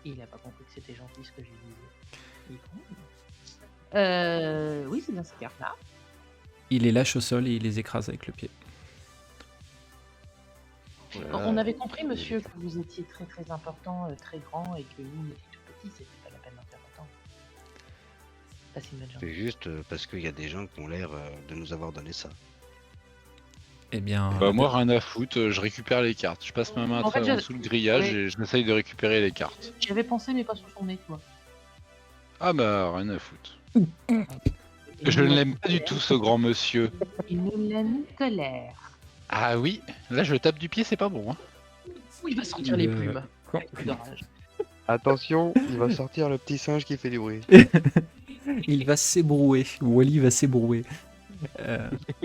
Il a pas compris que c'était gentil ce que j'ai dit. Il est con. Oui, c'est bien ces cartes-là. Il les lâche au sol et il les écrase avec le pied. On avait compris, monsieur, que vous étiez très très important, très grand, et que nous, on était tout petits, c'était pas la peine d'en faire autant. Pas si mal gentil. C'est juste parce qu'il y a des gens qui ont l'air de nous avoir donné ça. Eh bien, Bah, moi, rien à foutre, je récupère les cartes. Je passe ma main En fait, à travers sous le grillage ouais. et j'essaye de récupérer les cartes. J'y avais pensé, mais pas sur son nez, tu vois. Ah bah, rien à foutre. Et Je nous, ne l'aime pas du tout, ce grand monsieur. Il nous l'aime colère. Ah oui, là, je tape du pied, c'est pas bon. Hein. Où il va sortir les plumes. Quand- Avec plus d'orage. Attention, il va sortir le petit singe qui fait du bruit. Il va s'ébrouer. Wally va s'ébrouer.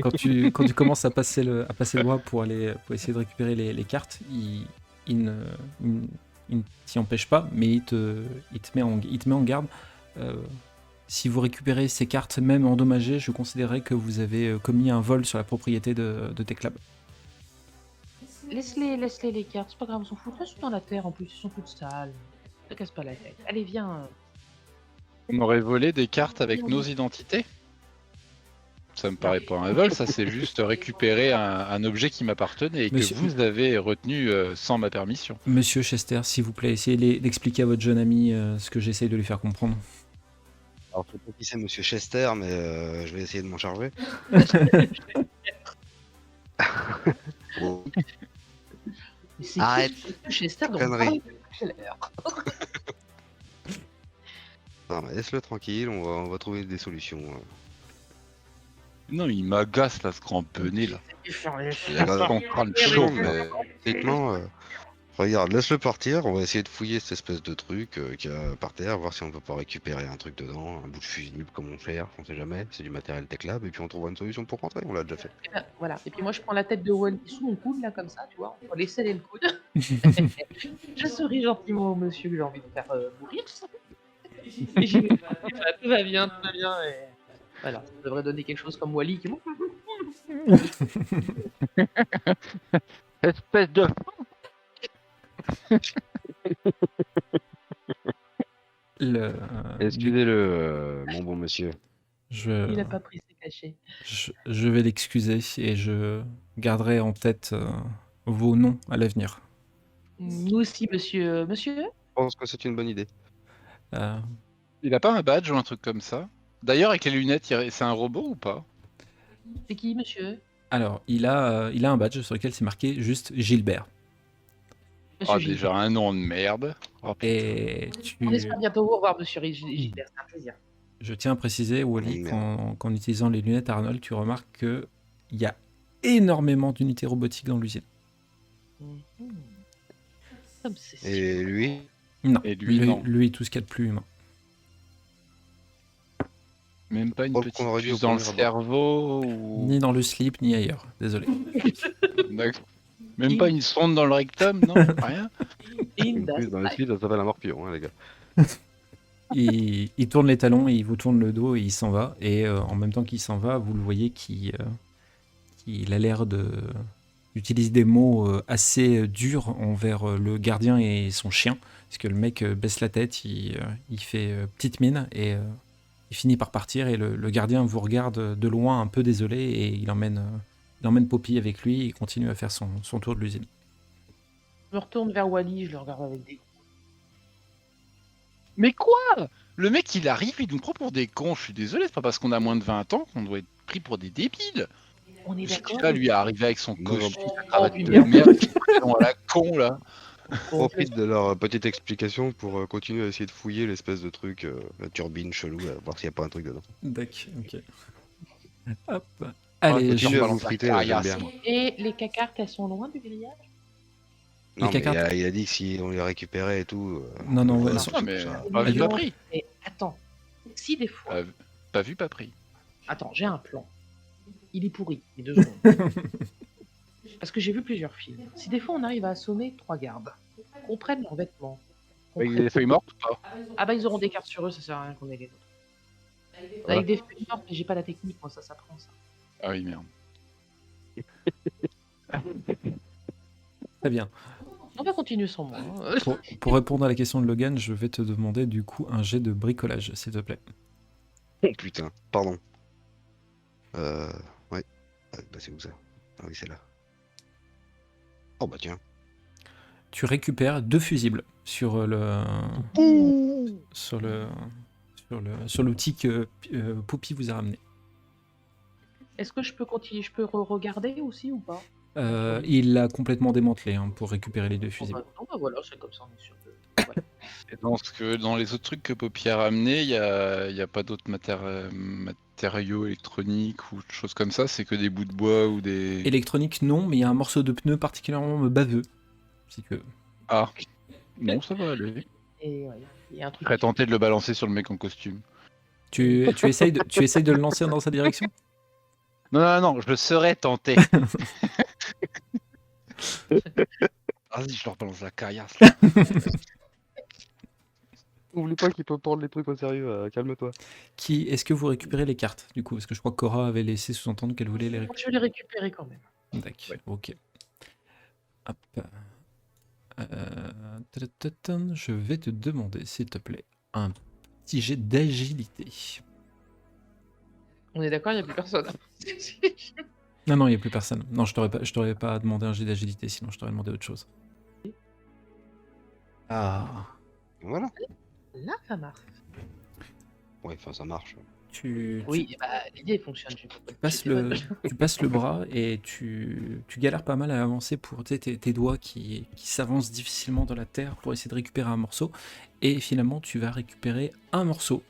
Quand tu commences à passer le doigt pour essayer de récupérer les cartes, il ne t'y empêche pas, mais il te met en garde. Si vous récupérez ces cartes, même endommagées, je considérerais que vous avez commis un vol sur la propriété de Teclab. Laisse-les les cartes, c'est pas grave, on s'en fout. Laisse-les dans la terre en plus, ils sont toutes sales. Ne casse pas la tête. Allez, viens. On aurait volé des cartes avec nos identités? Ça me paraît pas un vol, ça c'est juste récupérer un objet qui m'appartenait et Monsieur- que vous avez retenu sans ma permission. Monsieur Chester, s'il vous plaît, essayez d'expliquer à votre jeune ami ce que j'essaye de lui faire comprendre. Alors, je sais pas qui c'est Monsieur Chester, mais je vais essayer de m'en charger. Bon. Mais c'est Arrête. Chester dont on Connerie. parle tout à l'heure. Non, mais laisse-le tranquille, on va trouver des solutions. Non, il m'agace là, ce grand benet là. Il Il a agace son crâne tout le chaud, monde, mais. mais techniquement, regarde, laisse-le partir, on va essayer de fouiller cette espèce de truc qu'il y a par terre, voir si on peut pas récupérer un truc dedans, un bout de fusible comme on cherche, on sait jamais, c'est du matériel Tech Lab, et puis on trouvera une solution pour rentrer, on l'a déjà fait. Eh ben, voilà. Et puis moi, je prends la tête de Wally sous mon coude, là, comme ça, tu vois, entre l'aisselle et le coude. Je souris gentiment au monsieur que j'ai envie de faire mourir. Et j'y vais. Voilà, tout va bien, tout va bien. Et... Voilà, ça devrait donner quelque chose comme Wally qui est bon. Espèce de. Le, Excusez-le, mon bon monsieur. je, Il a pas pris ses cachets. je vais l'excuser et je garderai en tête vos noms à l'avenir. Nous aussi, monsieur. Monsieur Je pense que c'est une bonne idée. Euh, Il a pas un badge ou un truc comme ça? D'ailleurs, avec les lunettes, c'est un robot ou pas? C'est qui, monsieur alors, il a un badge sur lequel c'est marqué juste Gilbert. Monsieur Ah, Gilbert. déjà un nom de merde. Oh, putain. Et On espère bientôt vous revoir, monsieur Gilbert. C'est un plaisir. je tiens à préciser, Wally, Merde. qu'en utilisant les lunettes Arnold, tu remarques qu'il y a énormément d'unités robotiques dans l'usine. Comme c'est sûr. Et lui, Non, Et lui, non. lui, tout ce qu'il y a de plus humain. Même pas une Drôle qu'on petite aurait dû puce au dans le premier cerveau ou. Ni dans le slip, ni ailleurs. Désolé. D'accord. Même pas une sonde dans le rectum, non? Rien? une puce dans le slip, ça s'appelle un morpion, hein, les gars. Il tourne les talons, et il vous tourne le dos et il s'en va. Et en même temps qu'il s'en va, vous le voyez qu'il a l'air d'utiliser des mots assez durs envers le gardien et son chien. Parce que le mec baisse la tête, il fait petite mine et il finit par partir. Et le gardien vous regarde de loin un peu désolé et il emmène Poppy avec lui et il continue à faire son tour de l'usine. Je me retourne vers Wally, je le regarde avec des... Mais quoi? Le mec, il arrive, il nous prend pour des cons. Je suis désolé, c'est pas parce qu'on a moins de 20 ans qu'on doit être pris pour des débiles. On est d'accord. Là, lui est arrivé avec son Non, costume, oh, sa cravate puis de merde. merde, qui prend à la con là. Profite de leur petite explication pour continuer à essayer de fouiller l'espèce de truc, la turbine chelou, là, voir s'il n'y a pas un truc dedans. D'accord, ok. Hop. Allez, continue je- à vous friter, là, j'aime bien. Et les cacartes, elles sont loin du grillage Les Non, mais cacards- il a dit que si on les récupérait et tout. Non, non, ouais, voilà, sur- Non, mais ça. pas vu, Allez. pas pris. Et attends, si des fois... Pas vu, pas pris. Attends, j'ai un plan. Il est pourri, il est 2 secondes. Parce que j'ai vu plusieurs films. Si des fois on arrive à assommer 3 gardes, qu'on prenne leurs vêtements, qu'on Avec prenne- des feuilles mortes ou pas? Ah bah ils auront des cartes sur eux, ça sert à rien qu'on ait les autres. Avec des feuilles mortes, mais j'ai pas la technique, moi ça s'apprend ça. Ah oui, merde. Très bien. On va continuer sans moi. hein. Pour répondre à la question de Logan, je vais te demander du coup un jet de bricolage, s'il te plaît. Oh putain, pardon. Ouais. Bah c'est où ça? Ah oui, c'est là. Oh bah tiens. Tu récupères 2 fusibles sur sur l'outil que Poppy vous a ramené. Est-ce que je peux continuer, je peux regarder aussi ou pas Il l'a complètement démantelé hein, pour récupérer les 2 Non fusibles. bah voilà, c'est comme ça, on est sûr que... Voilà. Et dans les autres trucs que Poppy a ramené, il y a pas d'autres matériaux électroniques ou choses comme ça, c'est que des bouts de bois ou des. Électronique, non, mais il y a un morceau de pneu particulièrement baveux. C'est que Ah, non, ça va aller. Et ouais, il y a un Je truc... serais tenté de le balancer sur le mec en costume. tu essayes de le lancer dans sa direction. Non, non, non, je serais tenté. Vas-y, je leur balance la caillasse. Oublie pas qu'il peut prendre les trucs au sérieux, calme-toi. Est-ce que vous récupérez les cartes du coup? Parce que je crois que Cora avait laissé sous-entendre qu'elle voulait les récupérer. Je vais les récupérer quand même. D'accord, Ouais. ok. Hop. Je vais te demander, s'il te plaît, un petit jet d'agilité. On est d'accord, il n'y a plus personne. Non, non, il n'y a plus personne. Non, je t'aurais pas demandé un jet d'agilité, sinon je t'aurais demandé autre chose. Ah. Voilà. Là, ça marche. Ouais, enfin, ça marche. Tu Oui, bah, l'idée fonctionne. passes tu passes le bras et tu galères pas mal à avancer pour tes doigts qui s'avancent difficilement dans la terre pour essayer de récupérer un morceau. Et finalement, tu vas récupérer un morceau.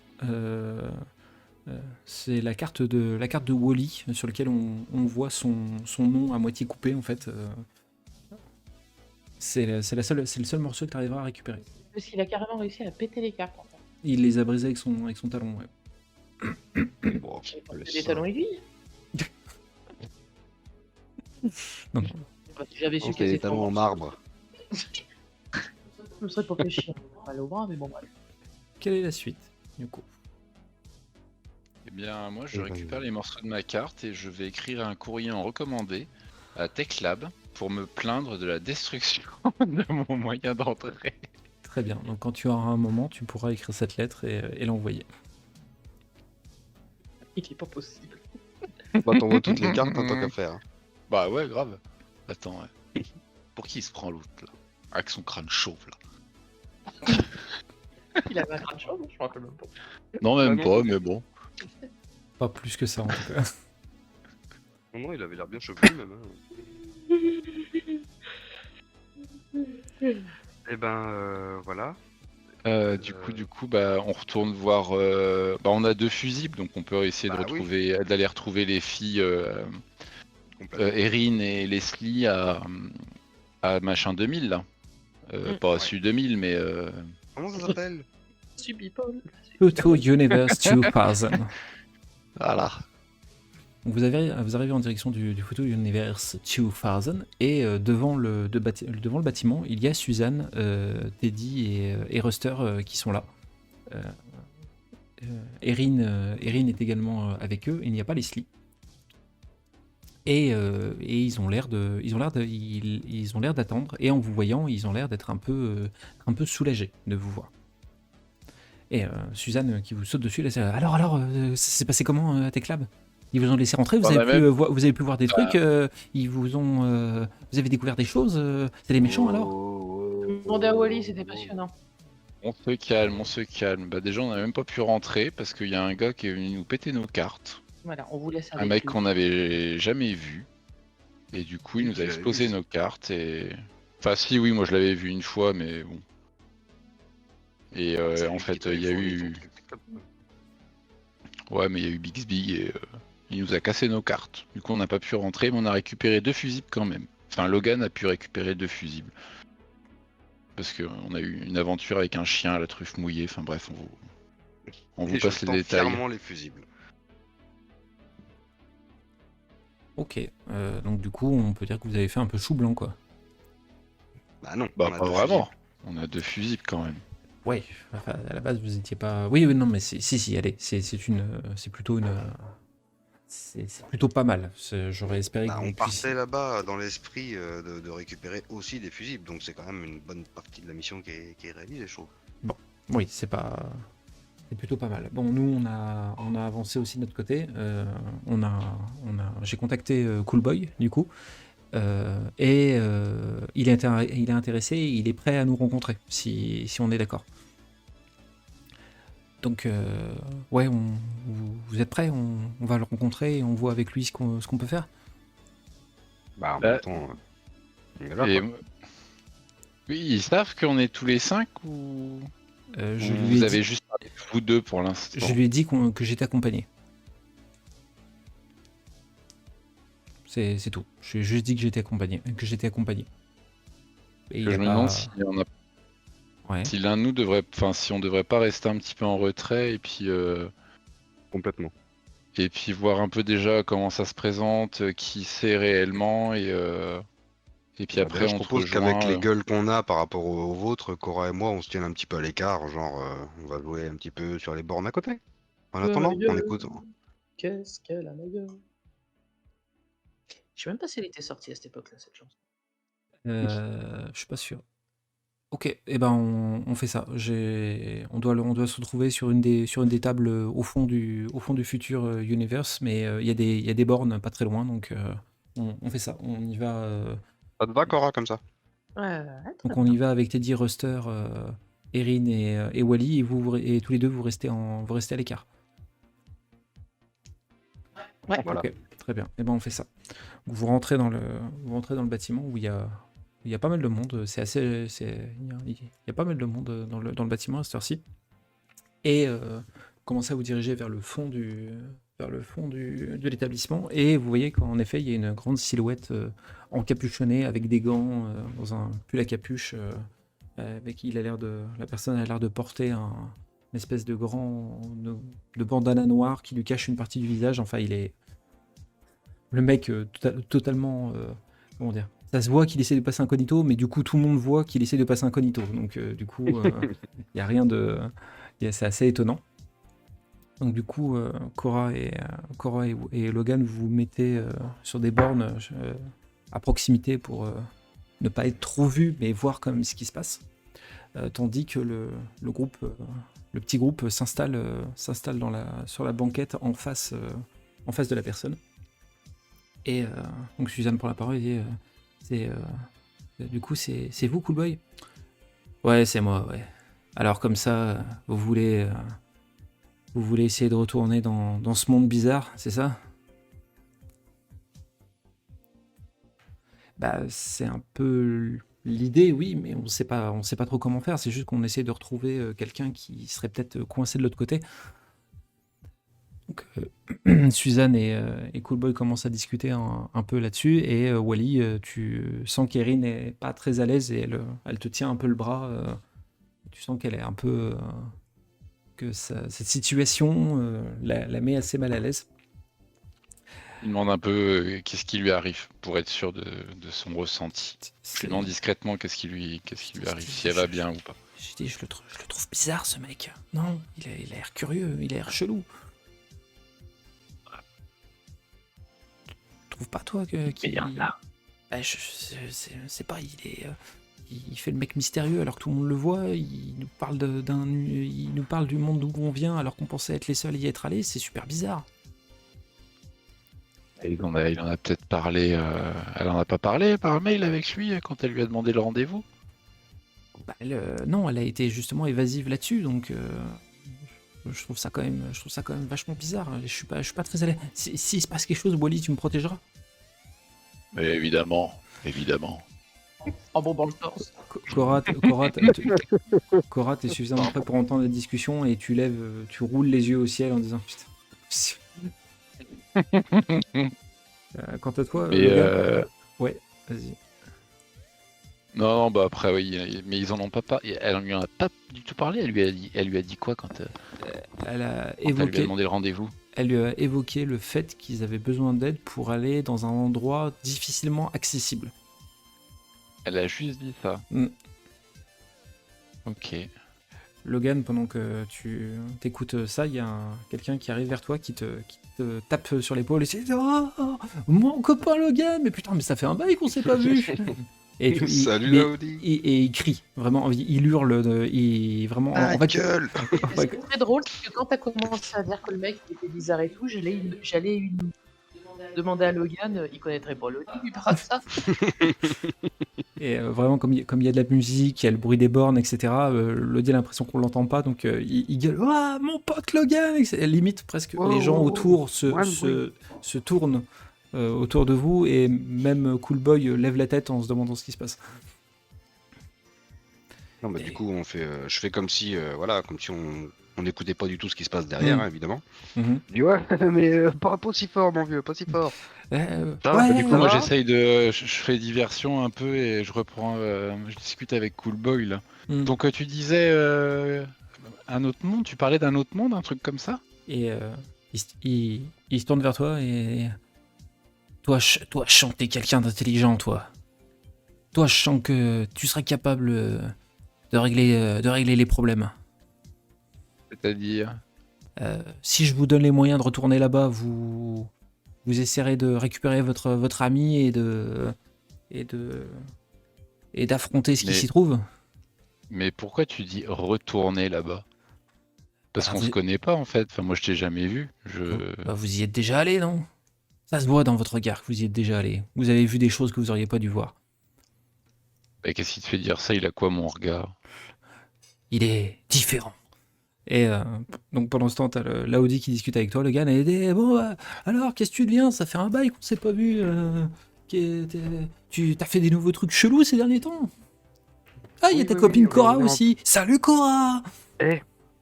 C'est la carte de Wally sur laquelle on voit son nom à moitié coupé en fait. C'est le seul morceau que tu arriveras à récupérer. Parce qu'il a carrément réussi à péter les cartes. En fait. Il les a brisés avec son talon, ouais. Bon, C'est des talons aiguilles. Non. Bah, si j'avais su c'est que des c'était talons en marbre. Je me serais pas fait chier. Mal au bras, mais bon, bref. Quelle est la suite, du coup? Eh bien, moi, je récupère les morceaux de ma carte et je vais écrire un courrier en recommandé à TechLab pour me plaindre de la destruction de mon moyen d'entrée. Très bien, donc quand tu auras un moment, tu pourras écrire cette lettre et l'envoyer. Il est pas possible. Bah, t'envoies toutes les cartes en tant qu'à faire. Bah ouais, grave. Attends, ouais. Pour qui il se prend l'autre, là? Avec son crâne chauve, là. Il avait un crâne chauve, je crois quand même pas. Non, même Bah, pas, non. mais bon. Pas plus que ça en tout cas. Non, il avait l'air bien chevelu même. Et ben, voilà. Du coup, bah, on retourne voir. Bah, on a 2 fusibles, donc on peut essayer Bah oui. d'aller retrouver les filles Complètement. Erin et Leslie à machin 2000 là. Pas Ouais. Su 2000, mais Comment ça s'appelle? Subipole. Pluto Universe 2000. voilà. Donc vous arrivez en direction du Photo Universe 2000 et devant le bâtiment, il y a Suzanne, Teddy et Ruster qui sont là. Erin est également avec eux, il n'y a pas Leslie. Et ils ont l'air d'attendre, et en vous voyant, ils ont l'air d'être un peu soulagés de vous voir. Et Suzanne qui vous saute dessus, là, c'est, alors, ça s'est passé comment à TechLab? Ils vous ont laissé rentrer, vous avez pu voir des trucs, vous avez découvert des choses, c'est des méchants alors? Demander à Wally, c'était passionnant. On se calme. Bah, déjà, on n'a même pas pu rentrer parce qu'il y a un gars qui est venu nous péter nos cartes. Voilà, on vous laisse avec Un mec lui. qu'on n'avait jamais vu. Et du coup, il nous a explosé nos cartes et. Enfin, si, oui, moi je l'avais vu une fois, mais bon. Et en fait, il y a eu. Ouais, mais il y a eu Bixby et il nous a cassé nos cartes. Du coup, on n'a pas pu rentrer, mais on a récupéré 2 fusibles quand même. Enfin, Logan a pu récupérer 2 fusibles. Parce qu'on a eu une aventure avec un chien à la truffe mouillée. Enfin bref, on vous passe les détails. Fièrement les fusibles. Ok, donc du coup, on peut dire que vous avez fait un peu chou blanc, quoi. Bah non, Bah, on a pas deux vraiment. fusibles. On a 2 fusibles quand même. Ouais, enfin, à la base, vous étiez pas... Oui, non, mais si, allez, c'est plutôt une... C'est plutôt pas mal. J'aurais espéré Bah, que on vous puissiez... partait là-bas dans l'esprit de récupérer aussi des fusibles, donc c'est quand même une bonne partie de la mission qui est réalisée, je trouve. Oui, c'est plutôt pas mal. Bon, nous, on a avancé aussi de notre côté. J'ai contacté Coolboy, du coup, et il est intéressé, il est prêt à nous rencontrer, si on est d'accord. Donc, ouais, vous êtes prêts? On va le rencontrer et on voit avec lui ce qu'on peut faire. Bah, en même temps, on est là, Et... quoi. Oui, ils savent qu'on est tous les 5 ou. Vous avez juste parlé de vous deux pour l'instant. Je lui ai dit que j'étais accompagné. C'est tout. Je lui ai juste dit que j'étais accompagné. Et Je me demande si on a... Ouais. si l'un de nous devrait, enfin, si on devrait pas rester un petit peu en retrait et puis Complètement. et puis voir un peu déjà comment ça se présente, qui c'est réellement et puis après je on te propose rejoint. qu'avec les gueules qu'on a par rapport aux vôtres, Cora et moi, on se tienne un petit peu à l'écart, genre on va jouer un petit peu sur les bornes à côté. En attendant, on écoute. Qu'est-ce qu'elle a ma gueule? Je sais même pas si elle était sortie à cette époque-là, cette chanson. Je suis pas sûr. Ok, et ben on fait ça. On doit se retrouver sur une des tables au fond du futur universe, mais il y a des bornes pas très loin, donc on fait ça. On y va. Ça te va, Cora, comme ça? Donc on y va avec Teddy, Ruster Erin et Wally, et tous les deux vous restez à l'écart. Ouais. Voilà. Ok, très bien. Et ben on fait ça. Vous rentrez dans le bâtiment où il y a pas mal de monde. Il y a pas mal de monde dans le bâtiment à cette heure-ci. Et commencez à vous diriger vers le fond de l'établissement. Et vous voyez qu'en effet, il y a une grande silhouette encapuchonnée avec des gants dans un pull à capuche. La personne a l'air de porter une espèce de bandana noir qui lui cache une partie du visage. Enfin, le mec totalement, comment dire, ça se voit qu'il essaie de passer incognito, mais du coup tout le monde voit qu'il essaie de passer incognito. Donc du coup, il y a rien c'est assez étonnant. Donc du coup, Cora et Logan, vous vous mettez sur des bornes à proximité pour ne pas être trop vu, mais voir quand même ce qui se passe. Tandis que le petit groupe s'installe sur la banquette en face de la personne. Et donc Suzanne prend la parole et dit du coup c'est vous, Cool Boy? Ouais, c'est moi, ouais. Alors comme ça, vous voulez essayer de retourner dans ce monde bizarre, c'est ça? Bah c'est un peu l'idée, oui, mais on sait pas trop comment faire. C'est juste qu'on essaie de retrouver quelqu'un qui serait peut-être coincé de l'autre côté. Donc, Suzanne et Cool Boy commencent à discuter un peu là-dessus, et Wally, tu sens qu'Erin n'est pas très à l'aise et elle te tient un peu le bras. Tu sens qu'elle est un peu que cette situation la met assez mal à l'aise. Il demande un peu qu'est-ce qui lui arrive pour être sûr de son ressenti. Je lui demande discrètement qu'est-ce qui lui arrive, si elle va bien ou pas. J'ai dit, je le trouve bizarre, ce mec. Non, il a l'air curieux, il a l'air chelou. Tu trouves pas, toi, qu'il... Bah, je sais pas, il fait le mec mystérieux alors que tout le monde le voit. Il nous parle du monde d'où on vient alors qu'on pensait être les seuls à y être allés. C'est super bizarre. Il en a peut-être parlé. Elle en a pas parlé par mail avec lui quand elle lui a demandé le rendez-vous? Bah, non, elle a été justement évasive là-dessus, donc je trouve ça quand même vachement bizarre. Je suis pas très à l'aise. S'il se passe quelque chose, Wally, tu me protégeras? Mais évidemment. En bon dans le torse. Cora, t'es suffisamment prêt pour entendre la discussion et tu roules les yeux au ciel en disant putain. Quant à toi, Logan, ouais, vas-y. Non, bah après oui, mais ils en ont pas parlé. Elle lui en a pas du tout parlé. Elle lui a dit quoi quand elle a elle lui a demandé le rendez-vous? Elle lui a évoqué le fait qu'ils avaient besoin d'aide pour aller dans un endroit difficilement accessible. Elle a juste dit ça. Ok. Logan, pendant que tu t'écoutes ça, il y a quelqu'un qui arrive vers toi, qui te tape sur l'épaule et dit « Oh, mon copain Logan, mais putain, mais ça fait un bail qu'on s'est pas vu !» Salut Laudi. Et il crie, vraiment, il hurle, vraiment... Ah, en fait, gueule. Ce qui est très drôle, c'est que quand t'as commencé à dire que le mec était bizarre et tout, j'allais demander à Logan, il connaîtrait pas Lodi, lui parle de ça. Et vraiment, comme il y a de la musique, il y a le bruit des bornes, etc., Lodi a l'impression qu'on l'entend pas, donc il gueule « Ah, mon pote Logan !» Limite, presque, les gens autour se tournent autour de vous, et même Cool Boy lève la tête en se demandant ce qui se passe. Non, bah, du coup, je fais comme si, comme si on n'écoutait pas du tout ce qui se passe derrière, hein, évidemment. Je dis ouais, mais pas aussi fort, mon vieux, pas si fort. Du coup, moi, je fais diversion un peu et je reprends, je discute avec Cool Boy là. Donc, tu disais un autre monde, tu parlais d'un autre monde, un truc comme ça? Et il se tourne vers toi et... Toi, je sens que t'es quelqu'un d'intelligent, toi. Toi, je sens que tu serais capable de régler les problèmes. C'est-à-dire? Si je vous donne les moyens de retourner là-bas, vous essaierez de récupérer votre ami et d'affronter ce qui s'y trouve. Mais pourquoi tu dis retourner là-bas? Parce qu'on se connaît pas en fait. Enfin, moi, je t'ai jamais vu. Bah, vous y êtes déjà allé, non? Ça se voit dans votre regard que vous y êtes déjà allé. Vous avez vu des choses que vous auriez pas dû voir. Bah, qu'est-ce qui te fait dire ça? Il a quoi, mon regard? il est différent. Et donc pendant ce temps, t'as l'Audi qui discute avec toi, le gars, et il dit bon, alors, qu'est-ce que tu deviens? Ça fait un bail qu'on s'est pas vu. Tu t'as fait des nouveaux trucs chelous ces derniers temps? Ah, il y a Oui, ta oui, copine oui, Cora on est en- aussi. Salut Cora!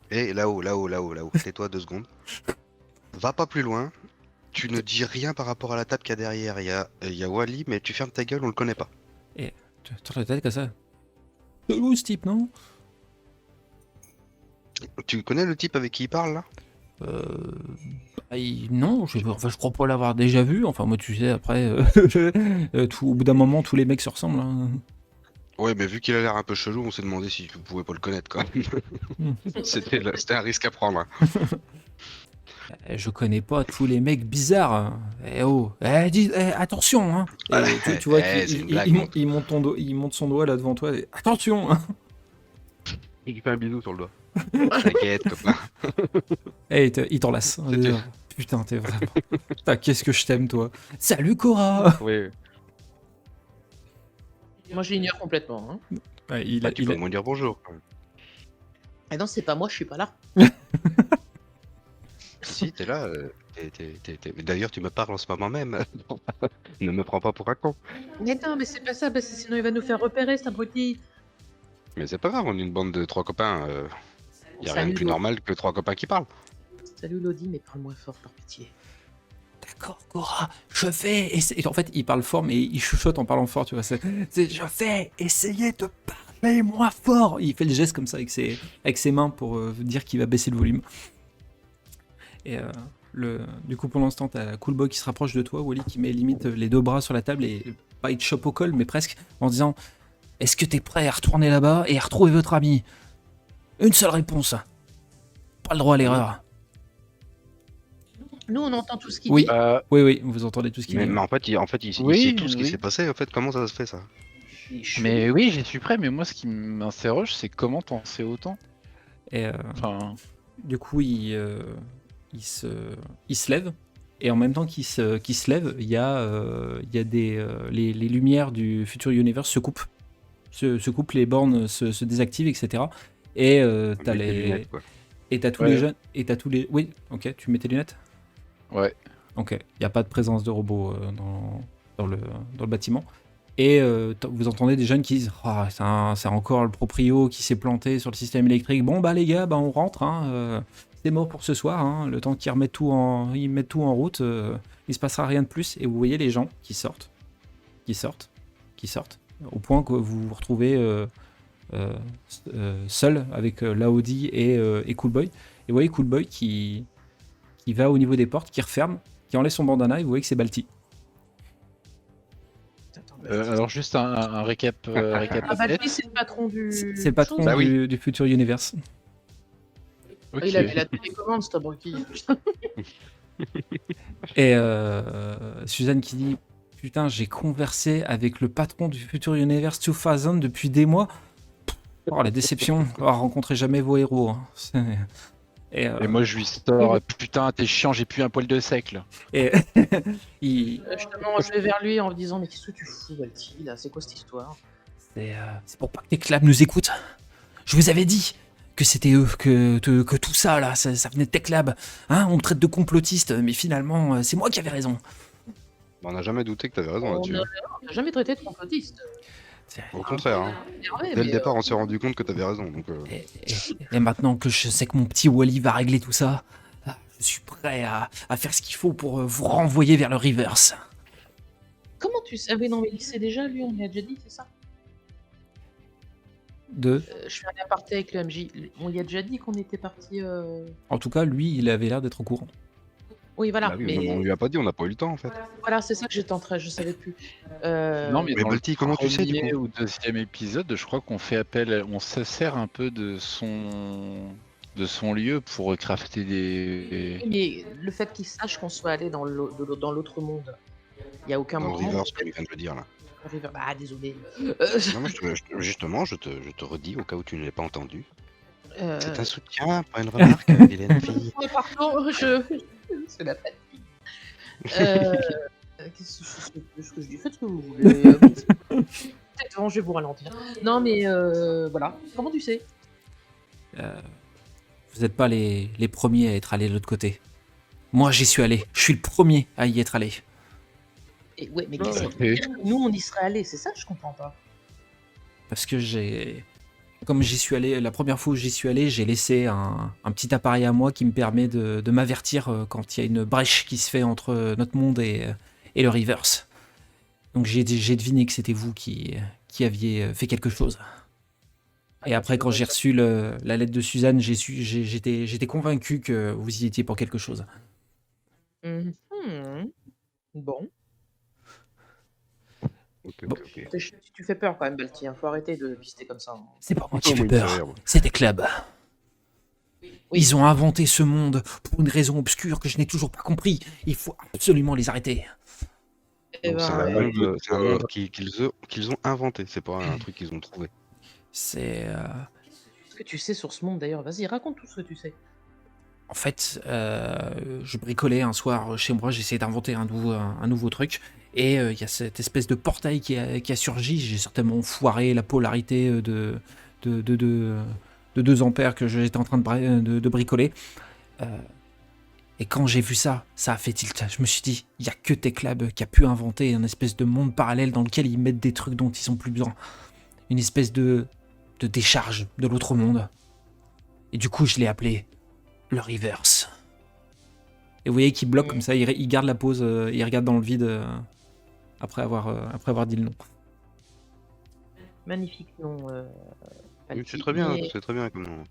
Et là-haut, tais-toi 2 secondes. Va pas plus loin. Tu ne dis rien par rapport à la table qu'il y a derrière. Il y a Wally, mais tu fermes ta gueule, on le connaît pas. Et tu tournes la tête comme ça. Chelou ce type, non? Tu connais le type avec qui il parle là? Non, enfin, je crois pas l'avoir déjà vu. Enfin, moi, tu sais, après, au bout d'un moment, tous les mecs se ressemblent, hein. Ouais, mais vu qu'il a l'air un peu chelou, on s'est demandé si tu pouvais pas le connaître quand même. C'était un risque à prendre. Je connais pas tous les mecs bizarres, hein. Eh oh, attention, hein. Et tu vois c'est qu'il une blague, il monte son doigt là devant toi. Et, attention, hein. Il lui fait un bisou sur le doigt. T'inquiète, copain. Il t'enlace. C'était- Putain, t'es vraiment. Putain, qu'est-ce que je t'aime, toi. Salut Cora. Oui. Moi, je l'ignore complètement. Hein. Ouais, Tu peux au moins dire bonjour. Ah non, c'est pas moi, je suis pas là. Si, t'es là. D'ailleurs, tu me parles en ce moment même. Ne me prends pas pour un con. Mais non, mais c'est pas ça, parce que sinon il va nous faire repérer, cet abruti. Mais c'est pas grave, on est une bande de 3 copains. Y a rien de Salut, plus Lo- normal que 3 copains qui parlent. Salut Lodi, mais parle moins fort, par pitié. D'accord, Cora, je vais essayer. En fait, il parle fort, mais il chuchote en parlant fort, tu vois. Je vais essayer de parler moins fort. Il fait le geste comme ça avec ses mains pour dire qu'il va baisser le volume. Et du coup, pendant ce temps, t'as Coolboy qui se rapproche de toi, Wally qui met limite les 2 bras sur la table et pas il te chope au col, mais presque, en disant est-ce que t'es prêt à retourner là-bas et à retrouver votre ami? Une seule réponse. Pas le droit à l'erreur. Nous, on entend tout ce qu'il Oui. dit. Oui, vous entendez tout ce qu'il dit. Mais en fait, il Oui, sait tout ce qui oui. s'est passé. En fait, comment ça se fait ça? Mais oui, j'y suis prêt, mais moi ce qui m'interroge, c'est comment t'en sais autant. Et Enfin, du coup, il se lève. Et en même temps qu'il se lève, il y a les lumières du Future Universe se coupent. Se coupent, les bornes se désactivent, etc. Et t'as Avec des les... lunettes, quoi. Et t'as tous Ouais. les jeunes... Et t'as tous les... Oui, ok, tu mets tes lunettes? ouais. Ok, il n'y a pas de présence de robots dans le bâtiment. Et vous entendez des jeunes qui disent ah, c'est encore le proprio qui s'est planté sur le système électrique. Bon, bah les gars, bah, on rentre. Hein, c'est mort pour ce soir. Hein, le temps qu'ils remettent tout ils mettent tout en route, il se passera rien de plus. Et vous voyez les gens qui sortent. Au point que vous vous retrouvez seul avec l'Audi et Coolboy. Et vous voyez Coolboy qui va au niveau des portes, qui referme, qui enlève son bandana et vous voyez que c'est Balti. Alors juste un récap. Ah bah peut-être. lui, c'est le patron du... C'est le patron Bah oui. du Future Universe. Ok. Il a télécommande, cet abruti. Et Suzanne qui dit putain, j'ai conversé avec le patron du Future Universe 2000 depuis des mois. Oh la déception, rencontrez jamais vos héros. Hein. Et Et moi je lui sors putain t'es chiant, j'ai plus un poil de sec là. et il- Justement, je vais vers lui en me disant mais qu'est-ce que tu fous, Balti, là? C'est quoi cette histoire? c'est pour pas que Techlab nous écoute. Je vous avais dit que c'était eux, que tout ça là, ça venait de Techlab. Hein, on me traite de complotiste, mais finalement, c'est moi qui avais raison. On n'a jamais douté que t'avais raison On là-dessus. n'a jamais traité de complotiste. Au contraire, hein. Énervé, Dès le mais, départ, on s'est rendu compte que t'avais raison. Donc, Et maintenant que je sais que mon petit Wally va régler tout ça, je suis prêt à faire ce qu'il faut pour vous renvoyer vers le reverse. Comment tu sais? Ah oui, non, mais il sait déjà, lui, on lui a déjà dit, c'est ça? Je fais un aparté avec le MJ. On lui a déjà dit qu'on était parti. En tout cas, lui, il avait l'air d'être au courant. Oui, voilà. bah oui, mais on lui a pas dit, on n'a pas eu le temps en fait. voilà, c'est ça que j'étais en train, je savais plus. Non mais Mais dans Balti, le comment tu sais, du premier coup ou deuxième épisode, je crois qu'on fait appel, on se sert un peu de son lieu pour crafter des. Mais le fait qu'il sache qu'on soit allé dans l'autre monde, il n'y a aucun Dans le moment. reverse, comme il vient de le dire là. Ah, désolé. Non, mais justement, je te redis au cas où tu ne l'as pas entendu. C'est un soutien, pas une remarque, vilaine fille. Pardon, c'est la fatigue. Qu'est-ce que je dis? Faites ce que vous voulez. Peut-être bon, je vais vous ralentir. Non, mais voilà. Comment tu sais? euh, vous n'êtes pas les premiers à être allés de l'autre côté. Moi, j'y suis allé. Je suis le premier à y être allé. Et ouais, mais Ah, qu'est-ce ouais. qui veut dire que nous, on y serait allés? C'est ça, je comprends pas. Parce que comme j'y suis allé, la première fois où j'y suis allé, j'ai laissé un petit appareil à moi qui me permet de m'avertir quand il y a une brèche qui se fait entre notre monde et le Reverse. Donc j'ai deviné que c'était vous qui aviez fait quelque chose. Et après, quand j'ai reçu la lettre de Suzanne, j'étais convaincu que vous y étiez pour quelque chose. Mhm. Bon. Ok, Bon. ok, ok. Tu fais peur quand même, Balti. Hein. Faut arrêter de pister comme ça. Hein. C'est pas moi qui Oh, fais moi, il me fait peur, rire, moi. c'était Club. Oui. Ils ont inventé ce monde pour une raison obscure que je n'ai toujours pas compris. Il faut absolument les arrêter. Eh Donc, ben, c'est un monde qu'ils ont inventé, c'est pas un truc qu'ils ont trouvé. C'est... ce que tu sais sur ce monde d'ailleurs, vas-y, raconte tout ce que tu sais. En fait, je bricolais un soir chez moi, j'essayais d'inventer un nouveau truc, et il y a cette espèce de portail qui a surgi. J'ai certainement foiré la polarité de 2 ampères que j'étais en train de bricoler. Et quand j'ai vu ça, ça a fait tilt. Je me suis dit, il n'y a que Techlab qui a pu inventer un espèce de monde parallèle dans lequel ils mettent des trucs dont ils n'ont plus besoin. Une espèce de décharge de l'autre monde. Et du coup, je l'ai appelé le Reverse. Et vous voyez qu'il bloque comme ça, il garde la pause, il regarde dans le vide après avoir dit le nom. Magnifique nom. Oui, Balti. c'est très bien, Mais, c'est très bien comme nom.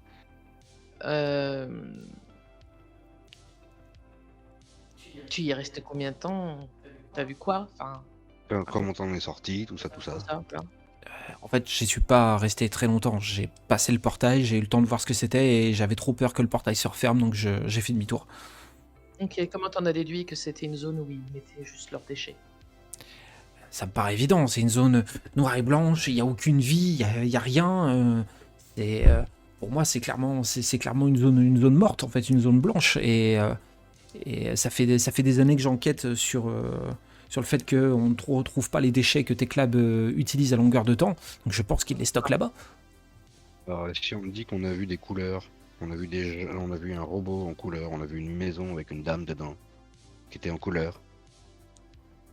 tu y es resté combien de temps? T'as vu quoi? Enfin, Comment t'en es sorti, tout ça, tout ça. c'est ça, voilà. En fait, j'y suis pas resté très longtemps. J'ai passé le portail, j'ai eu le temps de voir ce que c'était et j'avais trop peur que le portail se referme, donc j'ai fait demi-tour. Ok, comment t'en as déduit que c'était une zone où ils mettaient juste leurs déchets? Ça me paraît évident, c'est une zone noire et blanche, il n'y a aucune vie, il y a rien. Pour moi, c'est clairement une zone morte, en fait, une zone blanche. Et ça fait des années que j'enquête sur le fait qu'on ne retrouve pas les déchets que Techlab utilise à longueur de temps. Donc je pense qu'ils les stockent là-bas. Alors, si on me dit qu'on a vu des couleurs, on a vu un robot en couleur, on a vu une maison avec une dame dedans, qui était en couleur.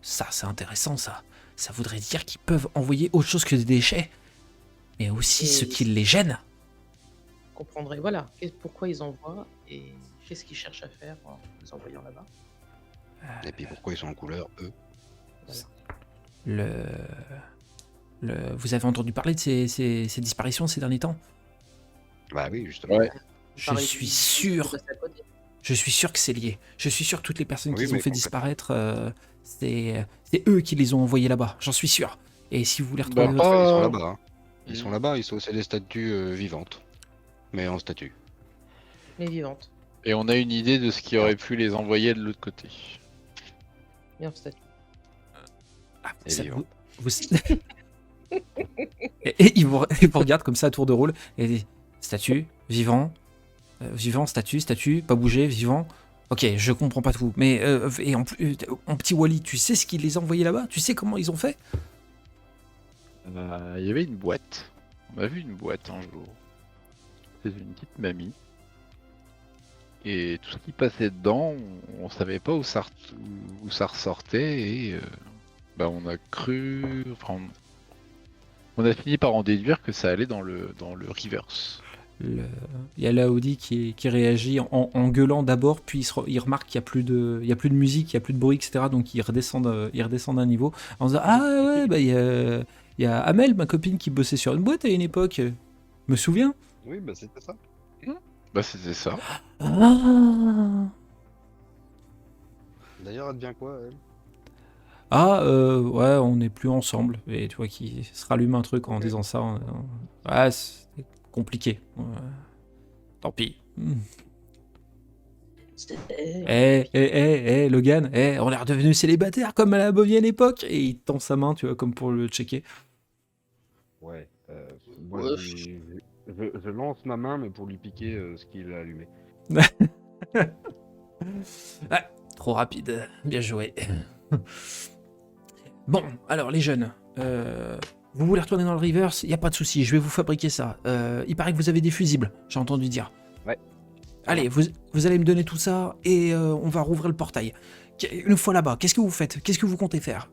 Ça, c'est intéressant, ça. Ça voudrait dire qu'ils peuvent envoyer autre chose que des déchets. Mais aussi Et- ce qui les gêne. Comprendrait, voilà, pourquoi ils envoient et qu'est-ce qu'ils cherchent à faire en les envoyant là-bas. Et puis pourquoi ils sont en couleur, eux? Vous avez entendu parler de ces disparitions ces derniers temps? Bah oui, justement. Ouais. Je suis sûr que c'est lié. Je suis sûr que toutes les personnes Oui, qu'ils ont mais fait complètement. disparaître, c'est eux qui les ont envoyés là-bas. J'en suis sûr. Et si vous voulez retrouver Bah, votre... Ils sont pas- là-bas. Hein. Ils Mm. sont là-bas, c'est des statues vivantes. Mais en statue. Mais vivante. Et on a une idée de ce qui aurait pu les envoyer de l'autre côté. Bien en statut. Ah, Et ça- vivant. et ils vous regardent comme ça à tour de rôle. Et dit, statut, vivant, vivant, statut, pas bouger, vivant. Ok, je comprends pas tout. Mais et en petit Wally, tu sais ce qu'ils les a envoyés là-bas? Tu sais comment ils ont fait? Il y avait une boîte. On a vu une boîte un jour. C'était une petite mamie. Et tout ce qui passait dedans, on savait pas où ça ressortait. Et on a cru. Enfin, on a fini par en déduire que ça allait dans le reverse. Il y a Laudi qui réagit en gueulant d'abord, puis il remarque qu'il n'y a plus de musique, il n'y a plus de bruit, etc. Donc il redescend d'un niveau en disant ah ouais, bah, il y a Amel, ma copine, qui bossait sur une boîte à une époque. Me souviens? Oui, bah c'était ça. Bah c'était ça. Ah, D'ailleurs, elle devient quoi, elle? ouais, on n'est plus ensemble. Et tu vois qu'il se rallume un truc en disant ça. Ouais, c'est compliqué. Tant pis. Logan, on est redevenu célibataire comme à la bonne époque. Et il tend sa main, tu vois, comme pour le checker. Ouais. Moi, Ouais. je lance ma main, mais pour lui piquer ce qu'il a allumé. Trop rapide, bien joué. Bon, alors les jeunes, Vous voulez retourner dans le reverse? Y a pas de souci, je vais vous fabriquer ça. Il paraît que vous avez des fusibles, j'ai entendu dire. Ouais. Allez, vous allez me donner tout ça et on va rouvrir le portail. Une fois là-bas, qu'est-ce que vous faites? Qu'est-ce que vous comptez faire?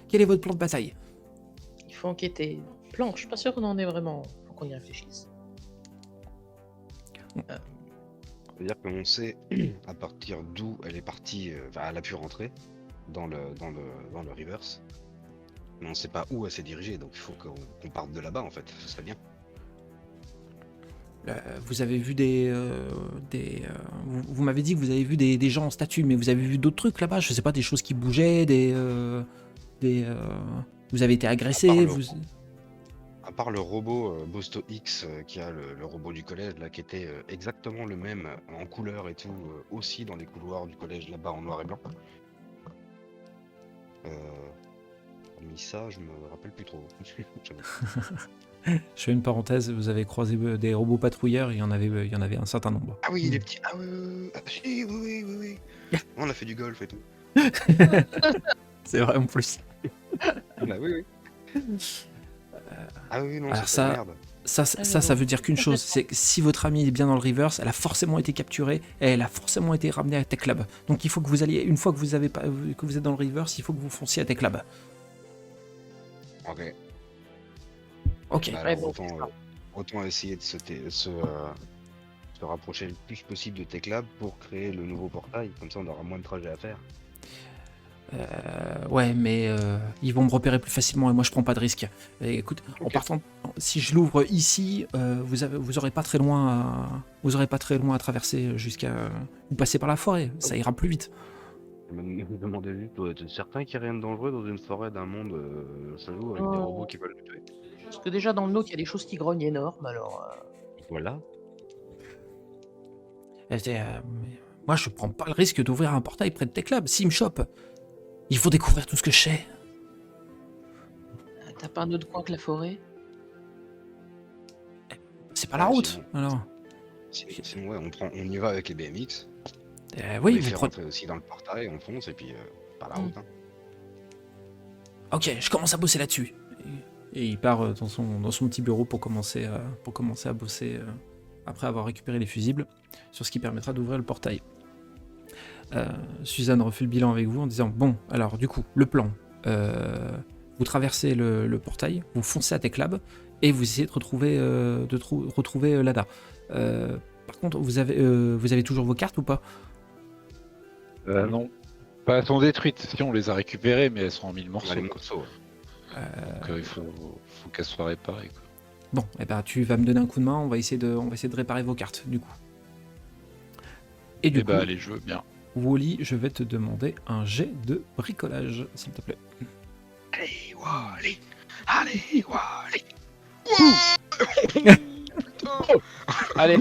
Quel est votre plan de bataille? Il faut enquêter. Plan, je suis pas sûr qu'on en ait vraiment. Faut qu'on y réfléchisse. C'est-à-dire qu'on sait à partir d'où elle est partie, elle a pu rentrer dans le reverse. Mais on sait pas où elle s'est dirigée, donc il faut qu'on parte de là-bas en fait, ce serait bien. Vous avez vu vous m'avez dit que vous avez vu des gens en statue, mais vous avez vu d'autres trucs là-bas? Je sais pas, des choses qui bougeaient, vous avez été agressé, À part le robot Bosto X, qui a le robot du collège là, qui était exactement le même en couleur et tout, aussi dans les couloirs du collège là-bas en noir et blanc. Hormis ça, je me rappelle plus trop. Je fais une parenthèse, vous avez croisé des robots patrouilleurs, il y en avait un certain nombre. Ah oui, les petits. Ah oui. On a fait du golf et tout. C'est vrai en plus. Bah oui. Ah oui, non, Alors c'est merde. Ça veut dire qu'une chose, c'est que si votre amie est bien dans le reverse, elle a forcément été capturée et elle a forcément été ramenée à Tech Lab. Donc il faut que vous alliez, une fois que vous êtes dans le reverse, il faut que vous fonciez à Tech Lab. Ok. Bah alors, autant essayer de se rapprocher le plus possible de Tech Lab pour créer le nouveau portail, comme ça on aura moins de trajets à faire. Ouais, mais ils vont me repérer plus facilement et moi je prends pas de risque. Et écoute, en partant, si je l'ouvre ici, vous aurez pas très loin à traverser jusqu'à. Vous passez par la forêt, ça ira plus vite. Je me demandais juste, toi, t'es certain qu'il n'y a rien de dangereux dans une forêt d'un monde chelou avec des robots qui veulent le tuer? Parce que déjà dans le nôtre, il y a des choses qui grognent énormes, alors. Voilà. Moi je prends pas le risque d'ouvrir un portail près de Tech Lab. S'ils me chopent, il faut découvrir tout ce que je sais. T'as pas un autre coin que la forêt? C'est pas la route, alors. Sinon, ouais, on y va avec les BMX. Oui, on les vous fait prenez. rentrer aussi dans le portail, on fonce et puis par la route. Hein. Ok, je commence à bosser là-dessus. Et il part dans son petit bureau pour commencer à bosser après avoir récupéré les fusibles sur ce qui permettra d'ouvrir le portail. Suzanne refait le bilan avec vous en disant bon, alors du coup, le plan. Vous traversez le portail, vous foncez à Tech Lab et vous essayez de retrouver Lada. Par contre, vous avez toujours vos cartes ou pas? Non. Pas, elles sont détruites. Si on les a récupérées, mais elles sont en 1000 morceaux. Les quoi. morceaux. Donc il faut qu'elles soient réparées. Quoi. Bon, eh ben, tu vas me donner un coup de main, on va essayer de réparer vos cartes, du coup. Et du coup, allez, je veux bien. Wally, je vais te demander un jet de bricolage, s'il te plaît. Allez, Wally! Allez, Wally! Allez,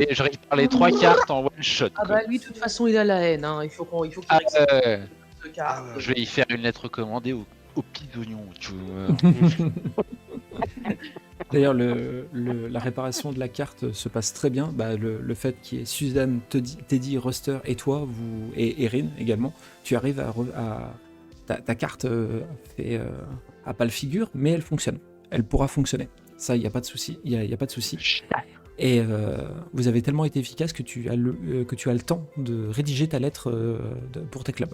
je répare les 3 cartes en one shot. Ah bah lui, de toute façon, il a la haine, hein. Il faut qu'il Ah, récupère ce cartes. je vais y faire une lettre commandée aux petits oignons. Tu vois. D'ailleurs, la réparation de la carte se passe très bien. Bah, le fait qu'il y ait Suzanne, Teddy, Ruster et toi, et Erin également, tu arrives ta carte a pas le figure, mais elle fonctionne. Elle pourra fonctionner. Ça, il n'y a pas de souci. Il y a pas de souci. Et vous avez tellement été efficace que tu as le temps de rédiger ta lettre pour Tech Lab.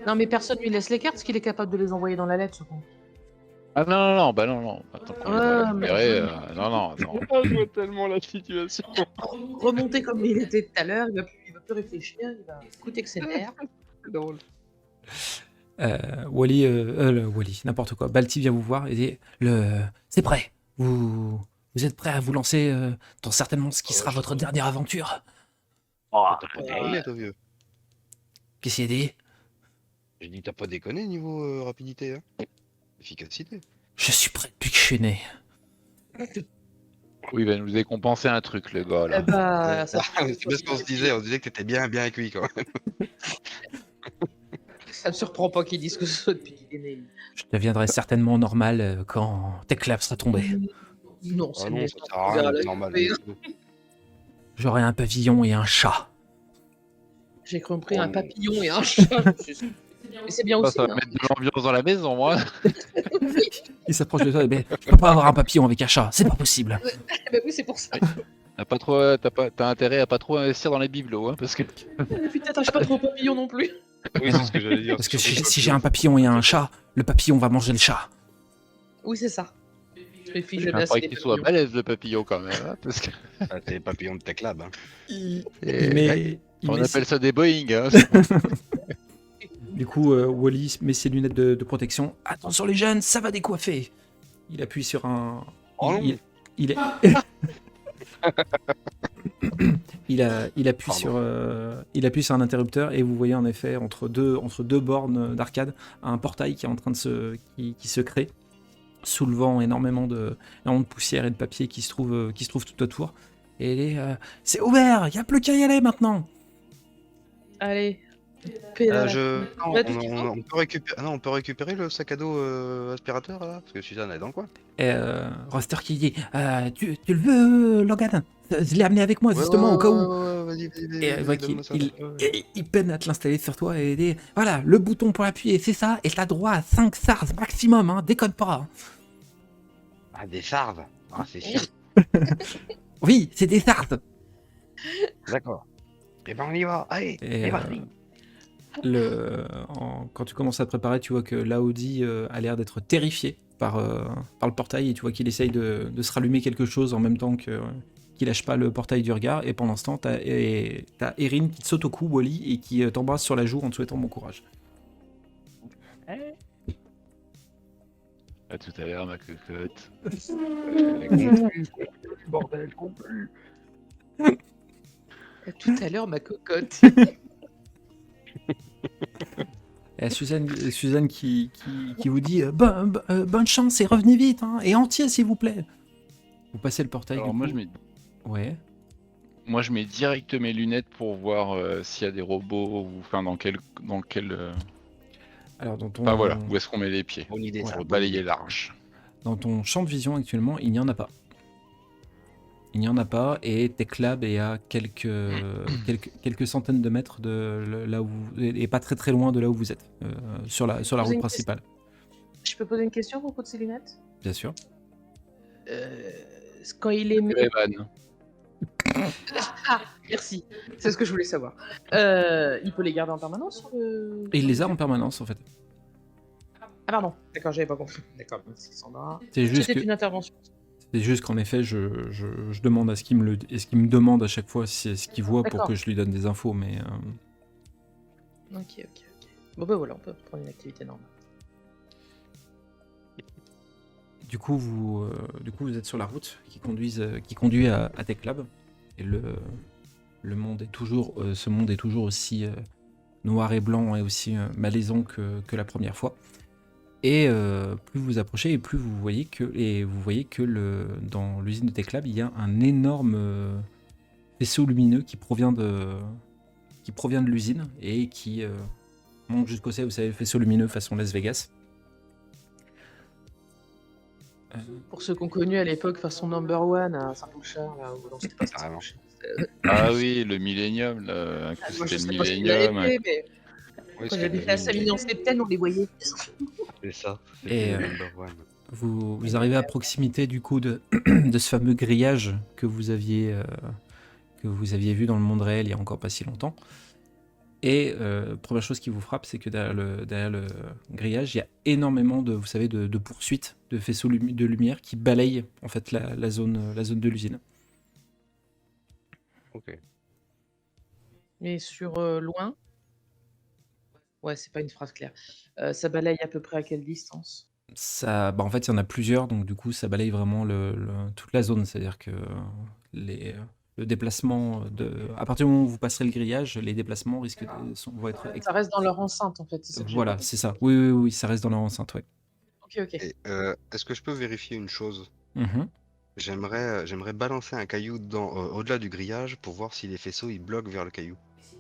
Non, mais personne lui laisse les cartes, parce qu'il est capable de les envoyer dans la lettre, ce con. Ah non. Attends qu'on les a récupérées, non. Je vois tellement la situation. Remonter comme il était tout à l'heure, il va plus réfléchir, il va écouter que c'est l'air. C'est drôle. Wally, n'importe quoi. Balti vient vous voir et dit c'est prêt. Vous êtes prêt à vous lancer dans certainement ce qui sera votre dernière aventure? T'as pas déconné, toi, vieux. Qu'est-ce qu'il a dit? J'ai dit, t'as pas déconné niveau rapidité, hein? Efficacité. Je suis prêt depuis que je suis né. Oui, il va nous décompenser un truc, le gars, là. Bah, ça C'est parce qu'on se disait, que t'étais bien cuit, quand même. me surprend pas qu'il dise que ce soit depuis qu'il est né. Je deviendrai certainement normal quand Tech Lab sera tombé. Non, Ah c'est non, le ça sert à rien d'être normal. J'aurai un pavillon et un chat. J'ai compris Oh un non. papillon et un chat. Mais c'est bien Bah, aussi, ça va hein. mettre de l'ambiance dans la maison, moi. Il s'approche de toi et je peux pas avoir un papillon avec un chat, c'est pas possible. Bah oui, c'est pour ça. T'as intérêt à pas trop investir dans les bibelots, hein, parce que. Et puis t'attaches pas trop au papillon non plus. Oui, c'est ce que j'allais dire. Parce que surtout si le j'ai un papillon et un chat, le papillon va manger le chat. Oui, c'est ça. Je me fie Il jamais assez faudrait des qu'il soit papillons. balèze le papillon quand même, hein, parce que. Ah, c'est les papillons de Tech Lab. Hein. Il Et- met- il On met appelle ça des Boeing. Hein. Du coup, Wally met ses lunettes de protection. Attention les jeunes, ça va décoiffer. Il appuie sur un. Oh non. Il est. il appuie Pardon. il appuie sur un interrupteur et vous voyez en effet entre deux bornes d'arcade un portail qui est en train de qui se crée, soulevant énormément de poussière et de papier qui se trouve tout autour. Et c'est ouvert, il n'y a plus qu'à y aller maintenant. Allez. Pédale. Non, Bah, tout ce qu'il faut. on peut récupérer le sac à dos aspirateur là, parce que Suzanne est dans le coin. Et Roster qui dit tu le veux, Logan? Je l'ai amené avec moi justement au cas où. Vas-y, Et elle voit qu'il donne-moi ça. il peine à te l'installer sur toi et dit voilà, le bouton pour appuyer, c'est ça, et t'as droit à 5 SARS maximum, hein, déconne pas. Hein. Ah, des sardes. Ah, c'est chiant. Oui, c'est des SARS. D'accord. Et ben on y va. Allez, Et, c'est parti. quand tu commences à te préparer, tu vois que Laudi a l'air d'être terrifié par le portail et tu vois qu'il essaye de se rallumer quelque chose en même temps qu'il lâche pas le portail du regard. Et pendant ce temps, t'as Erin qui te saute au cou, Wally, et qui t'embrasse sur la joue en te souhaitant bon courage. À tout à l'heure, ma cocotte. Bordel, conclu. À tout à l'heure, ma cocotte. Et Suzanne qui vous dit bonne chance et revenez vite, hein, et entier s'il vous plaît. Vous passez le portail. Alors du moi coup. Ouais. Moi, je mets direct mes lunettes pour voir s'il y a des robots ou enfin dans quel Alors dans ton Enfin voilà, où est-ce qu'on met les pieds Bonne idée, ça. pour balayer large. dans ton champ de vision actuellement, il n'y en a pas. Il n'y en a pas et Tech Lab est à quelques centaines de mètres de là où vous, et pas très très loin de là où vous êtes, sur la Poser route une principale. Je peux poser une question à propos de ces lunettes? Bien sûr. Quand il est... Evan. Ah, merci. C'est ce que je voulais savoir. Il peut les garder en permanence sur le... Et il les a en permanence en fait. Ah pardon, d'accord, j'avais pas compris. D'accord, merci Sandra. C'est juste C'était que une intervention. c'est juste qu'en effet, je demande à ce qu'il me demande à chaque fois si ce qu'il voit pour D'accord. que je lui donne des infos, mais Ok. Bon bah voilà, on peut prendre une activité normale. du coup vous êtes sur la route qui conduit à Tech Lab et le monde est toujours ce monde est toujours aussi noir et blanc et aussi malaisant que la première fois. Et plus vous approchez et plus vous voyez que dans l'usine de Tech Lab, il y a un énorme faisceau lumineux qui provient de l'usine et qui monte jusqu'au ciel. Vous savez, le faisceau lumineux façon Las Vegas. Pour ceux qu'on connu à l'époque, façon number one à Saint-Bouchard, là, où non, c'était pas Carrément. Saint-Bouchard. Ah oui, le Millennium, là, Moi je c'était sais le pas ce qu'il Millennium. avait fait, mais Oui, quand c'est j'avais fait la Savigny en Septembre, on les voyait. C'est ça. Et, C'était le number one. Vous arrivez à proximité du coup de ce fameux grillage que vous aviez vu dans le monde réel il y a encore pas si longtemps. Et première chose qui vous frappe, c'est que derrière le grillage, il y a énormément de poursuites de faisceaux de lumière qui balayent en fait la zone de l'usine. Ok. Mais sur loin. Ouais, c'est pas une phrase claire. Ça balaye à peu près à quelle distance? En fait, il y en a plusieurs, donc du coup, ça balaye vraiment toute la zone. C'est-à-dire que le déplacement à partir du moment où vous passerez le grillage, les déplacements vont être. Ça reste dans leur enceinte en fait. C'est ça que j'ai Voilà, compris. c'est ça. Oui, ça reste dans leur enceinte, ouais. Ok. Et, est-ce que je peux vérifier une chose? Mhm. J'aimerais balancer un caillou au-delà du grillage pour voir si les faisceaux ils bloquent vers le caillou.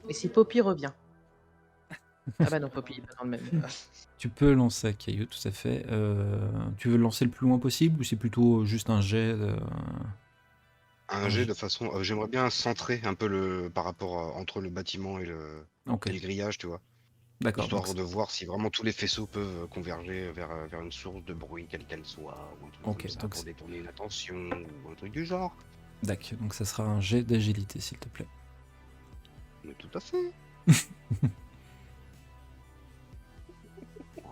Et si Poppy revient? Ah bah non, Poppy il est pas dans le même. Tu peux lancer un caillou, tout à fait. Tu veux le lancer le plus loin possible ou c'est plutôt juste un jet Un jet de façon. J'aimerais bien centrer un peu par rapport entre le bâtiment et Ok. le grillage, tu vois. D'accord. Histoire Donc, de voir si vraiment tous les faisceaux peuvent converger vers une source de bruit, quelle qu'elle soit, ou un truc ok, comme ça, donc, pour détourner une attention, ou un truc du genre. donc ça sera un jet d'agilité, s'il te plaît. Mais tout à fait.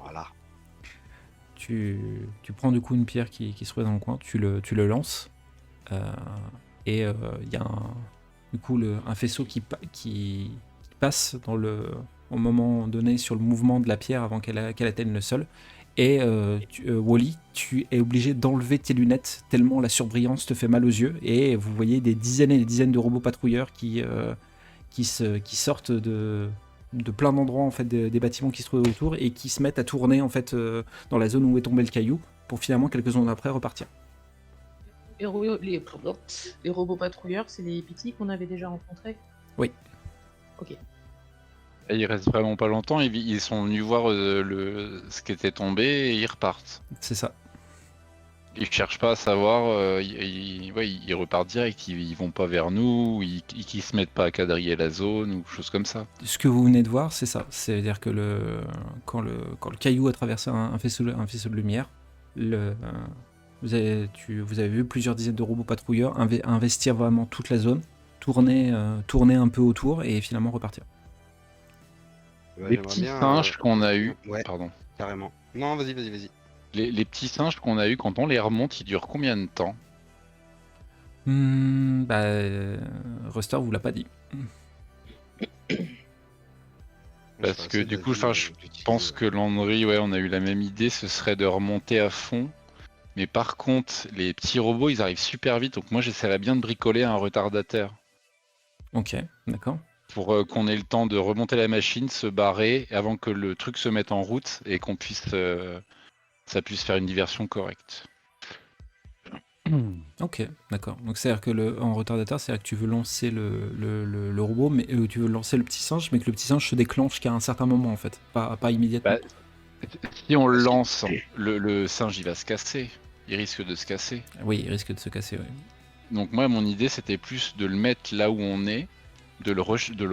Voilà. Tu prends du coup une pierre qui se trouve dans le coin, tu le lances, et il y a du coup un faisceau qui passe au moment donné sur le mouvement de la pierre avant qu'elle atteigne le sol. Et Wally, tu es obligé d'enlever tes lunettes tellement la surbrillance te fait mal aux yeux. Et vous voyez des dizaines et des dizaines de robots patrouilleurs qui sortent de plein d'endroits en fait, des bâtiments qui se trouvent autour et qui se mettent à tourner en fait dans la zone où est tombé le caillou pour finalement quelques secondes après repartir. Les robots patrouilleurs, c'est des petits qu'on avait déjà rencontrés. Oui. Ok. Et ils restent vraiment pas longtemps, ils sont venus voir ce qui était tombé et ils repartent. C'est ça. Ils cherchent pas à savoir, ils repartent direct, ils vont pas vers nous, ils se mettent pas à quadriller la zone ou choses comme ça. Ce que vous venez de voir, c'est ça. C'est-à-dire que quand le caillou a traversé un faisceau de lumière, vous avez vu plusieurs dizaines de robots patrouilleurs investir vraiment toute la zone, tourner un peu autour et finalement repartir. Ouais, Les j'aimerais petits bien, singes qu'on a eu, Ouais, pardon. carrément. Non, vas-y. Les petits singes qu'on a eu quand on les remonte, ils durent combien de temps? Ruster vous l'a pas dit. Parce que du coup, je pense que Landry, on a eu la même idée, ce serait de remonter à fond. Mais par contre, les petits robots, ils arrivent super vite, donc moi j'essaierais bien de bricoler un retardateur. Ok, d'accord. Pour qu'on ait le temps de remonter la machine, se barrer, avant que le truc se mette en route et qu'on puisse, ça puisse faire une diversion correcte. Ok, d'accord. Donc c'est-à-dire que en retardateur, c'est-à-dire que tu veux lancer le robot, mais tu veux lancer le petit singe, mais que le petit singe se déclenche qu'à un certain moment en fait, pas immédiatement. Bah, si on le Parce que- lance, le singe il va se casser. Il risque de se casser. Oui, il risque de se casser, oui. Donc moi mon idée c'était plus de le mettre là où on est, de le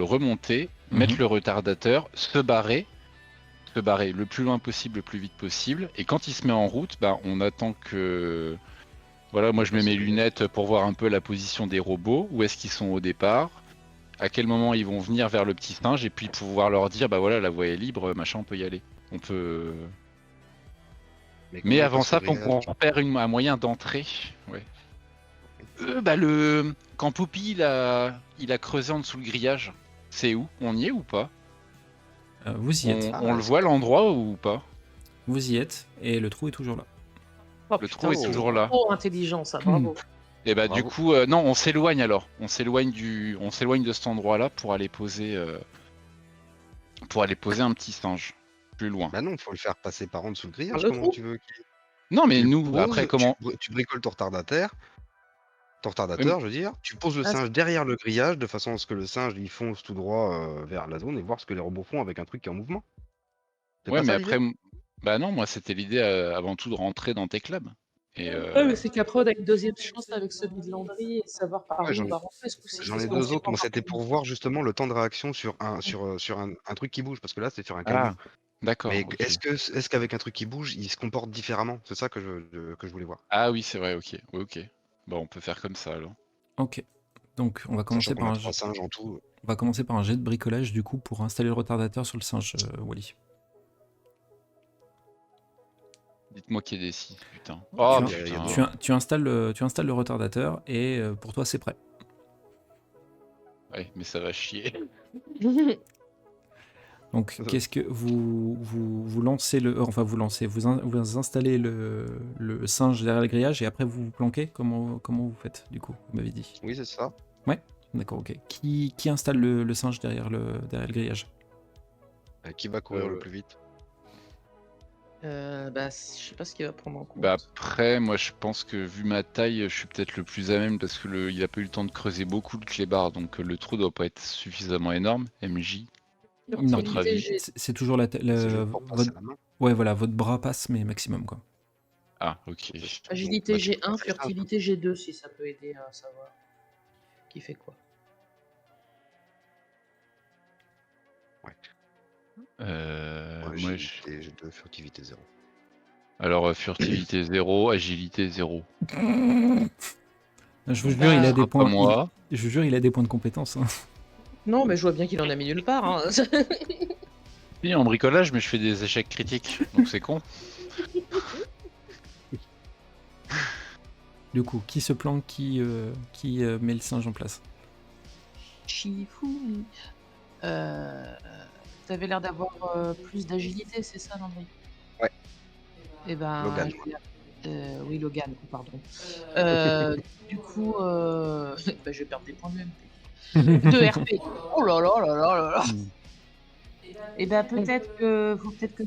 remonter, mettre le retardateur, se barrer le plus loin possible, le plus vite possible, et quand il se met en route, bah, on attend que... Voilà, moi je mets mes lunettes pour voir un peu la position des robots, où est-ce qu'ils sont au départ, à quel moment ils vont venir vers le petit singe, et puis pouvoir leur dire, bah voilà, la voie est libre, machin, on peut y aller. On peut... Mais avant ça, faut qu'on repère un moyen d'entrée. Ouais. Quand Poupy il a creusé en dessous le grillage, c'est où? On y est ou pas? Vous y êtes. On le voit l'endroit ou pas? Vous y êtes, et le trou est toujours là. Oh, Le putain, trou est c'est toujours là. trop intelligent, ça, bravo. Et bah Bravo. du coup, non, on s'éloigne alors. On s'éloigne de cet endroit-là pour aller poser un petit singe plus loin. Bah non, faut le faire passer par en dessous le grillage. Le Comment trou tu veux Non, mais tu le nous, poses, après, comment... tu bricoles ton retardateur, je veux dire, tu poses le Ah, singe derrière le grillage de façon à ce que le singe il fonce tout droit vers la zone et voir ce que les robots font avec un truc qui est en mouvement. C'est Ouais, pas mais ça après... l'idée Bah non, moi, c'était l'idée avant tout de rentrer dans Tech Lab. Et Ouais, mais c'est qu'après, on a une deuxième chance avec celui de Landry et savoir par Ouais, où on va rentrer ce coup-ci. J'en parce ai qu'on deux sait autres. pas Moi, encore c'était pour comment. voir justement le temps de réaction sur un truc qui bouge, parce que là, c'est sur un caillou. Ah, d'accord. Mais Ok. est-ce qu'avec un truc qui bouge, il se comporte différemment? C'est ça que je voulais voir. Ah oui, c'est vrai, ok. Ouais, ok. Bon, on peut faire comme ça alors. Ok. Donc on va commencer Sachant qu'on par a un 3 singes en tout. on va commencer par un jet de bricolage du coup pour installer le retardateur sur le singe, Wally. Dites-moi qu'il y a des 6, putain. Oh Tu- putain. Tu installes le retardateur et pour toi c'est prêt. Ouais, mais ça va chier. Donc qu'est-ce que vous lancez vous installez le singe derrière le grillage et après vous vous planquez. Comment vous faites du coup? Vous m'avez dit. Oui, c'est ça. D'accord, ok. Qui installe le singe derrière le grillage? Qui va courir le plus vite? Bah, je sais pas ce qu'il va prendre en compte. Bah après, moi je pense que vu ma taille, je suis peut-être le plus à même parce que il a pas eu le temps de creuser beaucoup le clébard, donc le trou doit pas être suffisamment énorme. MJ. Non, Votre avis? c'est toujours C'est juste pour passer la main. ouais voilà, votre bras passe mais maximum quoi. Ah, ok. Agilité Bah, tu peux G1, passer ça, furtivité G2, si ça peut aider à savoir qui fait quoi. Ouais. Moi, Agilité, j'ai 2, furtivité 0. alors furtivité 0, agilité 0. Je vous jure, Bah, il a Ce des sera pas points. moi. Je vous jure, il a des points de compétence. Hein. Non, mais je vois bien qu'il en a mis nulle part. Hein. Oui, en bricolage, mais je fais des échecs critiques, donc c'est con. Du coup, qui se planque, qui met le singe en place? Chifoui. T'avais l'air d'avoir plus d'agilité, c'est ça, Landry? Ouais. Eh ben, Logan. oui, Logan, pardon. Du coup, bah, je vais perdre des points de MP. 2 RP. Oh là là là là là là. Et ben peut-être que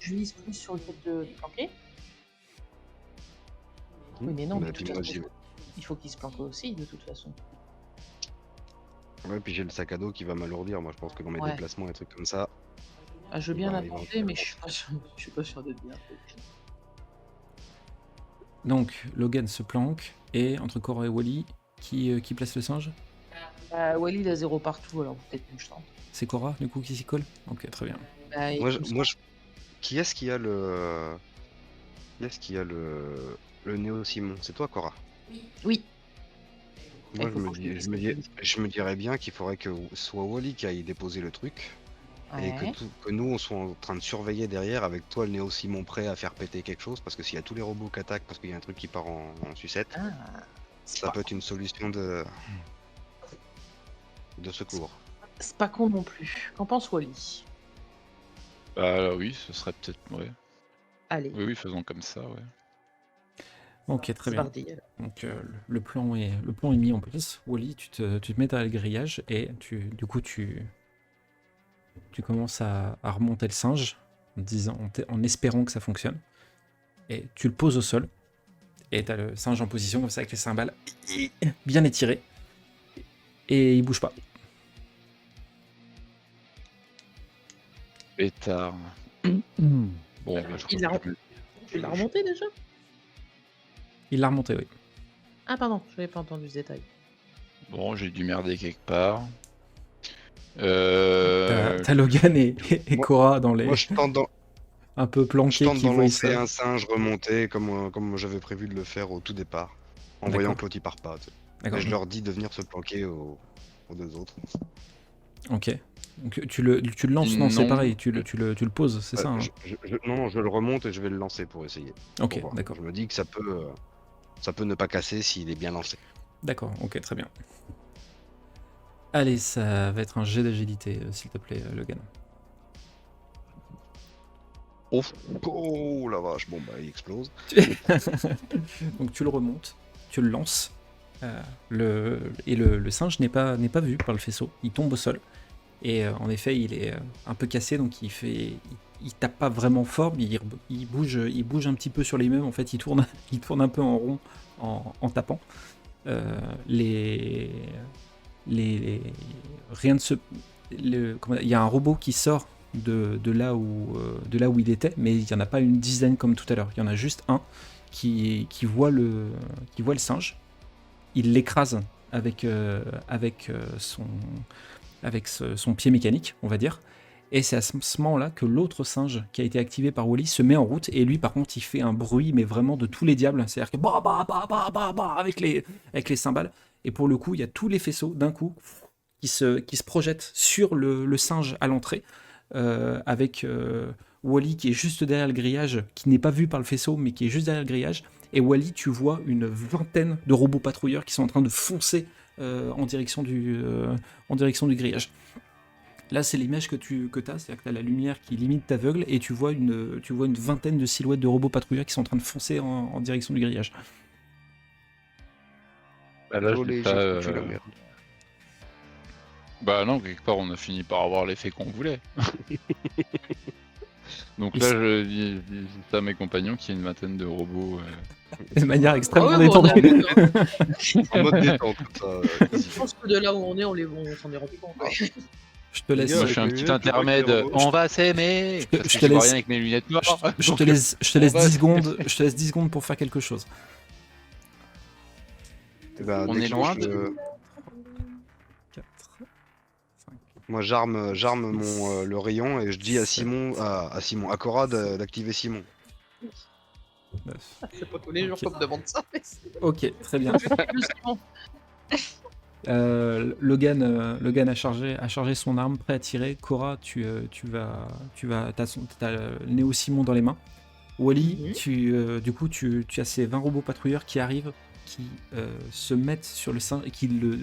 je vise plus sur le fait de planquer. Oui, mais non, Bah, de puis toute moi, façon, il faut qu'il se planque aussi, de toute façon. ouais, puis j'ai le sac à dos qui va m'alourdir. Moi, je pense que dans mes Ouais. déplacements et trucs comme ça, Ah, je veux bien Bah, la tenter, mais je suis pas sûr d'être bien. Donc, Logan se planque, et entre Cora et Wally, qui place le singe? Walid a 0 partout, alors peut-être que je tente. C'est Cora, du coup, qui s'y colle? Ok, très bien. Bah, moi, il me moi, qui est-ce qui a le Néo Simon? C'est toi, Cora? Oui. Moi, Il faut que je me dirais bien qu'il faudrait que ce soit Wally qui aille déposer le truc et Ouais. que nous, on soit en train de surveiller derrière avec toi, le Néo Simon, prêt à faire péter quelque chose. Parce que s'il y a tous les robots qui attaquent parce qu'il y a un truc qui part en sucette, Ah, c'est ça pas peut être une solution de secours. C'est pas con non plus. Qu'en pense Wally? Bah oui, ce serait peut-être... Ouais. Allez, Oui, faisons comme ça, ouais. Ok, très c'est bien. parti. Alors. Donc, le plan est mis en place. Wally, tu te mets derrière le grillage, et tu commences à remonter le singe, en espérant que ça fonctionne. Et tu le poses au sol, et t'as le singe en position comme ça avec les cymbales bien étirées, et il bouge pas. Pétard. Bon, bah, je Il l'a crois que Tu l'as remonté déjà? Il l'a remonté, oui. Ah pardon, je n'avais pas entendu ce détail. Bon, j'ai dû merder quelque part. T'as Logan et Moi- Cora dans les Moi, je tente un peu planqués qui d'en voient lancer ça. un singe remonté comme j'avais prévu de le faire au tout départ, en voyant que l'autre il part pas. Tu sais. D'accord. Et je leur dis de venir se planquer aux 2 autres. Ok. Donc tu le lances, non, c'est Non. pareil, tu le poses, c'est ça, hein. Non, je le remonte et je vais le lancer pour essayer. Ok, Pour voir. d'accord. Je me dis que ça peut ne pas casser s'il est bien lancé. D'accord, ok, très bien. Allez, ça va être un jet d'agilité, s'il te plaît, Logan. Oh la vache, bon bah il explose. Donc tu le remontes, tu le lances, le singe n'est pas vu par le faisceau, il tombe au sol, et en effet il est un peu cassé, donc il tape pas vraiment fort, mais il bouge un petit peu sur les meubles, en fait il tourne un peu en rond en tapant. Rien ne se... Il y a un robot qui sort de là où il était, mais il n'y en a pas une dizaine comme tout à l'heure. Il y en a juste un qui voit le singe. Il l'écrase avec son pied mécanique, on va dire. Et c'est à ce moment-là que l'autre singe qui a été activé par Wally se met en route, et lui par contre il fait un bruit mais vraiment de tous les diables, c'est-à-dire que bah bah bah bah bah bah avec les cymbales, et pour le coup il y a tous les faisceaux d'un coup qui se projettent sur le singe à l'entrée, avec Wally qui est juste derrière le grillage, qui n'est pas vu par le faisceau mais qui est juste derrière le grillage, et Wally tu vois une vingtaine de robots patrouilleurs qui sont en train de foncer en direction du grillage. Là, c'est l'image que tu as, c'est-à-dire que tu as la lumière qui limite t'aveugle, et tu vois une vingtaine de silhouettes de robots patrouilleurs qui sont en train de foncer en direction du grillage. Bah là, Olé, j'ai pas, j'ai foutu la merde. Bah non, quelque part, on a fini par avoir l'effet qu'on voulait. Donc là, je dis à mes compagnons qu'il y a une vingtaine de robots. De manière extrêmement Ah ouais, bon, on a détendue. vu, hein. En mode détente, comme ça. Je pense que de là où on est, on s'en est rendu compte. Ouais. Je te laisse. Les Moi, gars, je fais un avec petit les lunettes, tu vois que intermède. les robots- On va s'aimer. je te- Parce je que te je vois laisse- rien avec mes lunettes noires. Je te Donc, laisse on 10 va- secondes. Je te laisse 10 secondes pour faire quelque chose. Eh ben, On est déclenche loin de- le- 4, 5, Moi, j'arme le rayon et je dis à Cora d'activer Simon. 9. C'est pas tous les jours Ok. qu'on me demande ça. Mais... Ok, très bien. Justement. Logan a chargé son arme, prêt à tirer. Cora, t'as le Néo Simon dans les mains. Wally, du coup, tu as ces 20 robots patrouilleurs qui arrivent, qui se mettent sur le singe,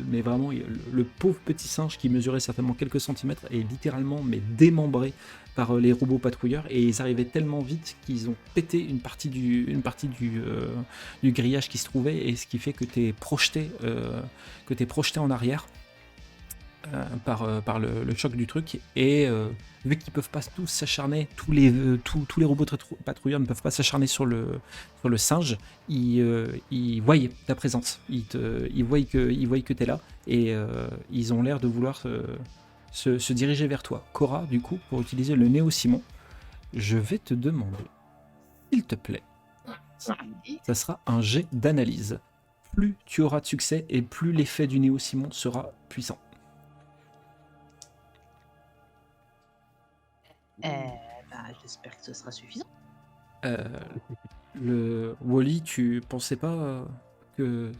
mais vraiment, le pauvre petit singe qui mesurait certainement quelques centimètres est littéralement démembré par les robots patrouilleurs, et ils arrivaient tellement vite qu'ils ont pété une partie du grillage qui se trouvait, et ce qui fait que t'es projeté en arrière par le choc du truc, et vu qu'ils peuvent pas tous s'acharner, tous les robots patrouilleurs ne peuvent pas s'acharner sur le singe, ils voient ta présence, ils voient que t'es là, et ils ont l'air de vouloir se diriger vers toi. Cora, du coup, pour utiliser le Néo Simon, je vais te demander, s'il te plaît, ça sera un jet d'analyse. Plus tu auras de succès et plus l'effet du Néo Simon sera puissant. J'espère que ce sera suffisant. Le Wally, tu pensais pas que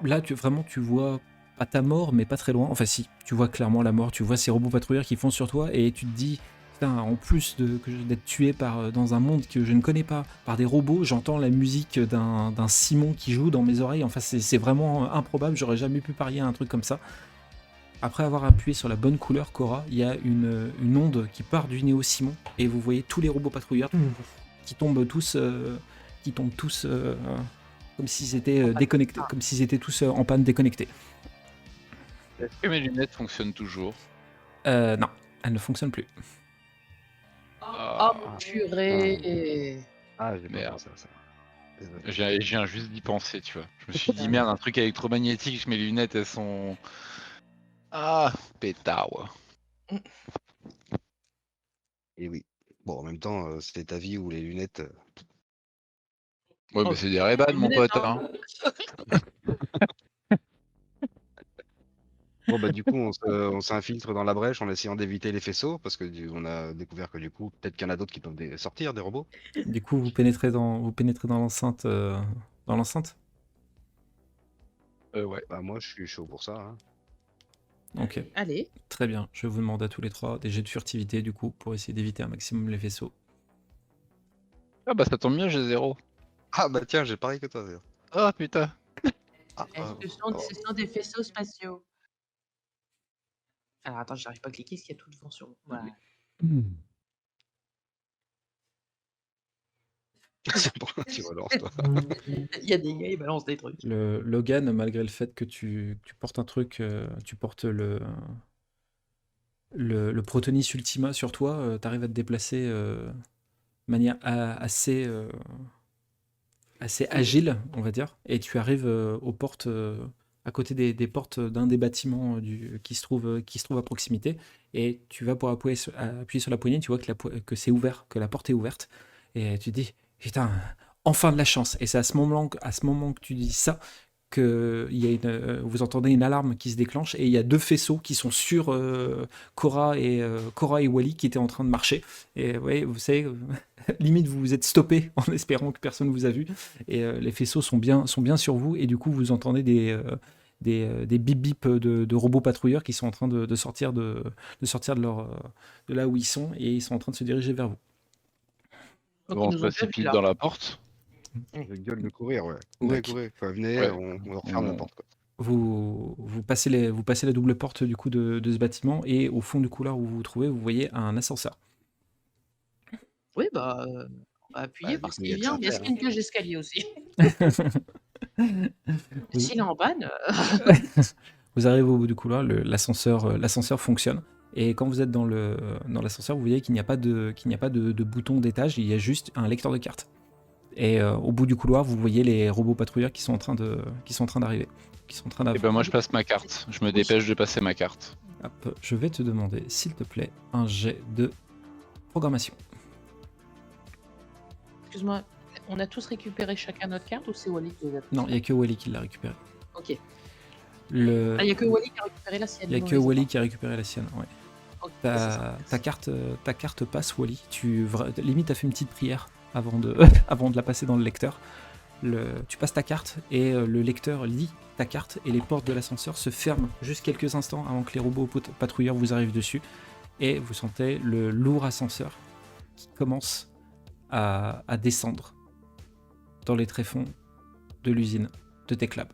là tu vois pas ta mort, mais pas très loin. Enfin si, tu vois clairement la mort. Tu vois ces robots patrouilleurs qui foncent sur toi, et tu te dis, putain, en plus d'être tué dans un monde que je ne connais pas par des robots, j'entends la musique d'un Simon qui joue dans mes oreilles. Enfin c'est vraiment improbable. J'aurais jamais pu parier à un truc comme ça. Après avoir appuyé sur la bonne couleur, Cora, il y a une onde qui part du Néo Simon, et vous voyez tous les robots patrouilleurs qui tombent tous comme s'ils étaient déconnectés, comme s'ils étaient tous en panne, déconnectés. Est-ce que mes lunettes fonctionnent toujours? Non, elles ne fonctionnent plus. Oh, purée. Ah, j'ai pas Merde. pensé à ça. Désolé. Je viens juste d'y penser, tu vois. Je me suis dit, merde, un truc électromagnétique, mes lunettes, elles sont... Ah, pétard. Et oui. Bon, en même temps, c'était ta vie ou les lunettes. Ouais, mais c'est des Ray-Ban, mon pote. Hein. Bon, bah, du coup, on s'infiltre dans la brèche en essayant d'éviter les faisceaux, parce que on a découvert que du coup, peut-être qu'il y en a d'autres qui peuvent sortir, des robots. Du coup, vous pénétrez dans l'enceinte. Dans l'enceinte. Ouais. Bah, moi, je suis chaud pour ça. Hein. Ok, Allez. très bien. Je vous demande à tous les trois des jets de furtivité, du coup, pour essayer d'éviter un maximum les vaisseaux. Ah bah ça tombe bien, j'ai 0. Ah, bah tiens, j'ai pareil que toi, d'ailleurs. Ah putain. Ah, Ce sont des faisceaux spatiaux. Alors attends, j'arrive pas à cliquer, parce qu'il y a tout devant sur moi. Voilà. c'est pour ça que tu relances, toi. Il y a des gars, ils balancent des trucs. Le Logan, malgré le fait que tu portes un truc, tu portes le Protonis Ultima sur toi, t'arrives à te déplacer de manière assez agile, on va dire, et tu arrives aux portes, à côté des portes d'un des bâtiments qui se trouve à proximité, et tu vas pour appuyer sur la poignée, tu vois que c'est ouvert, que la porte est ouverte, et tu te dis, putain, enfin de la chance. Et c'est à ce moment que tu dis ça que vous entendez une alarme qui se déclenche, et il y a deux faisceaux qui sont sur Cora et Wally qui étaient en train de marcher. Et ouais, vous savez, limite vous vous êtes stoppé en espérant que personne vous a vu. Et les faisceaux sont bien sur vous, et du coup vous entendez des bip bip de robots patrouilleurs qui sont en train de sortir de là où ils sont, et ils sont en train de se diriger vers vous. Donc, Bon, ils on nous se ont pas vus, précipite là. dans la porte. Je gueule de courir, ouais. Ouais. Courez. Enfin, venez, Ouais. on referme la porte. Quoi. Vous passez la double porte du coup de ce bâtiment, et au fond du couloir où vous vous trouvez, vous voyez un ascenseur. Oui, bah, on va appuyer Bah, parce du coup, il y qu'il a que ça vient. à Mais est-ce faire, qu'il y a une cage d'escalier aussi? Vous- S'il est en panne, Vous arrivez au bout du couloir, l'ascenseur fonctionne, et quand vous êtes dans l'ascenseur, vous voyez qu'il n'y a pas de bouton d'étage, il y a juste un lecteur de cartes. Et au bout du couloir, vous voyez les robots patrouilleurs qui sont en train d'arriver. Et ben moi je passe ma carte. Je me dépêche de passer ma carte. Hop, je vais te demander, s'il te plaît, un jet de programmation. excuse-moi, on a tous récupéré chacun notre carte ou c'est Wally qui les a tous? Non, il n'y a que Wally qui l'a récupéré. Ok. Il Ah, il n'y a que Wally qui a récupéré la sienne. n'y a que Wally qui a récupéré la sienne, ouais. ta carte passe, Wally. Limite, t'as fait une petite prière avant de, avant de la passer dans le lecteur. Tu passes ta carte et le lecteur lit ta carte et les portes de l'ascenseur se ferment juste quelques instants avant que les robots patrouilleurs vous arrivent dessus. Et vous sentez le lourd ascenseur qui commence à descendre dans les tréfonds de l'usine de Tech Lab.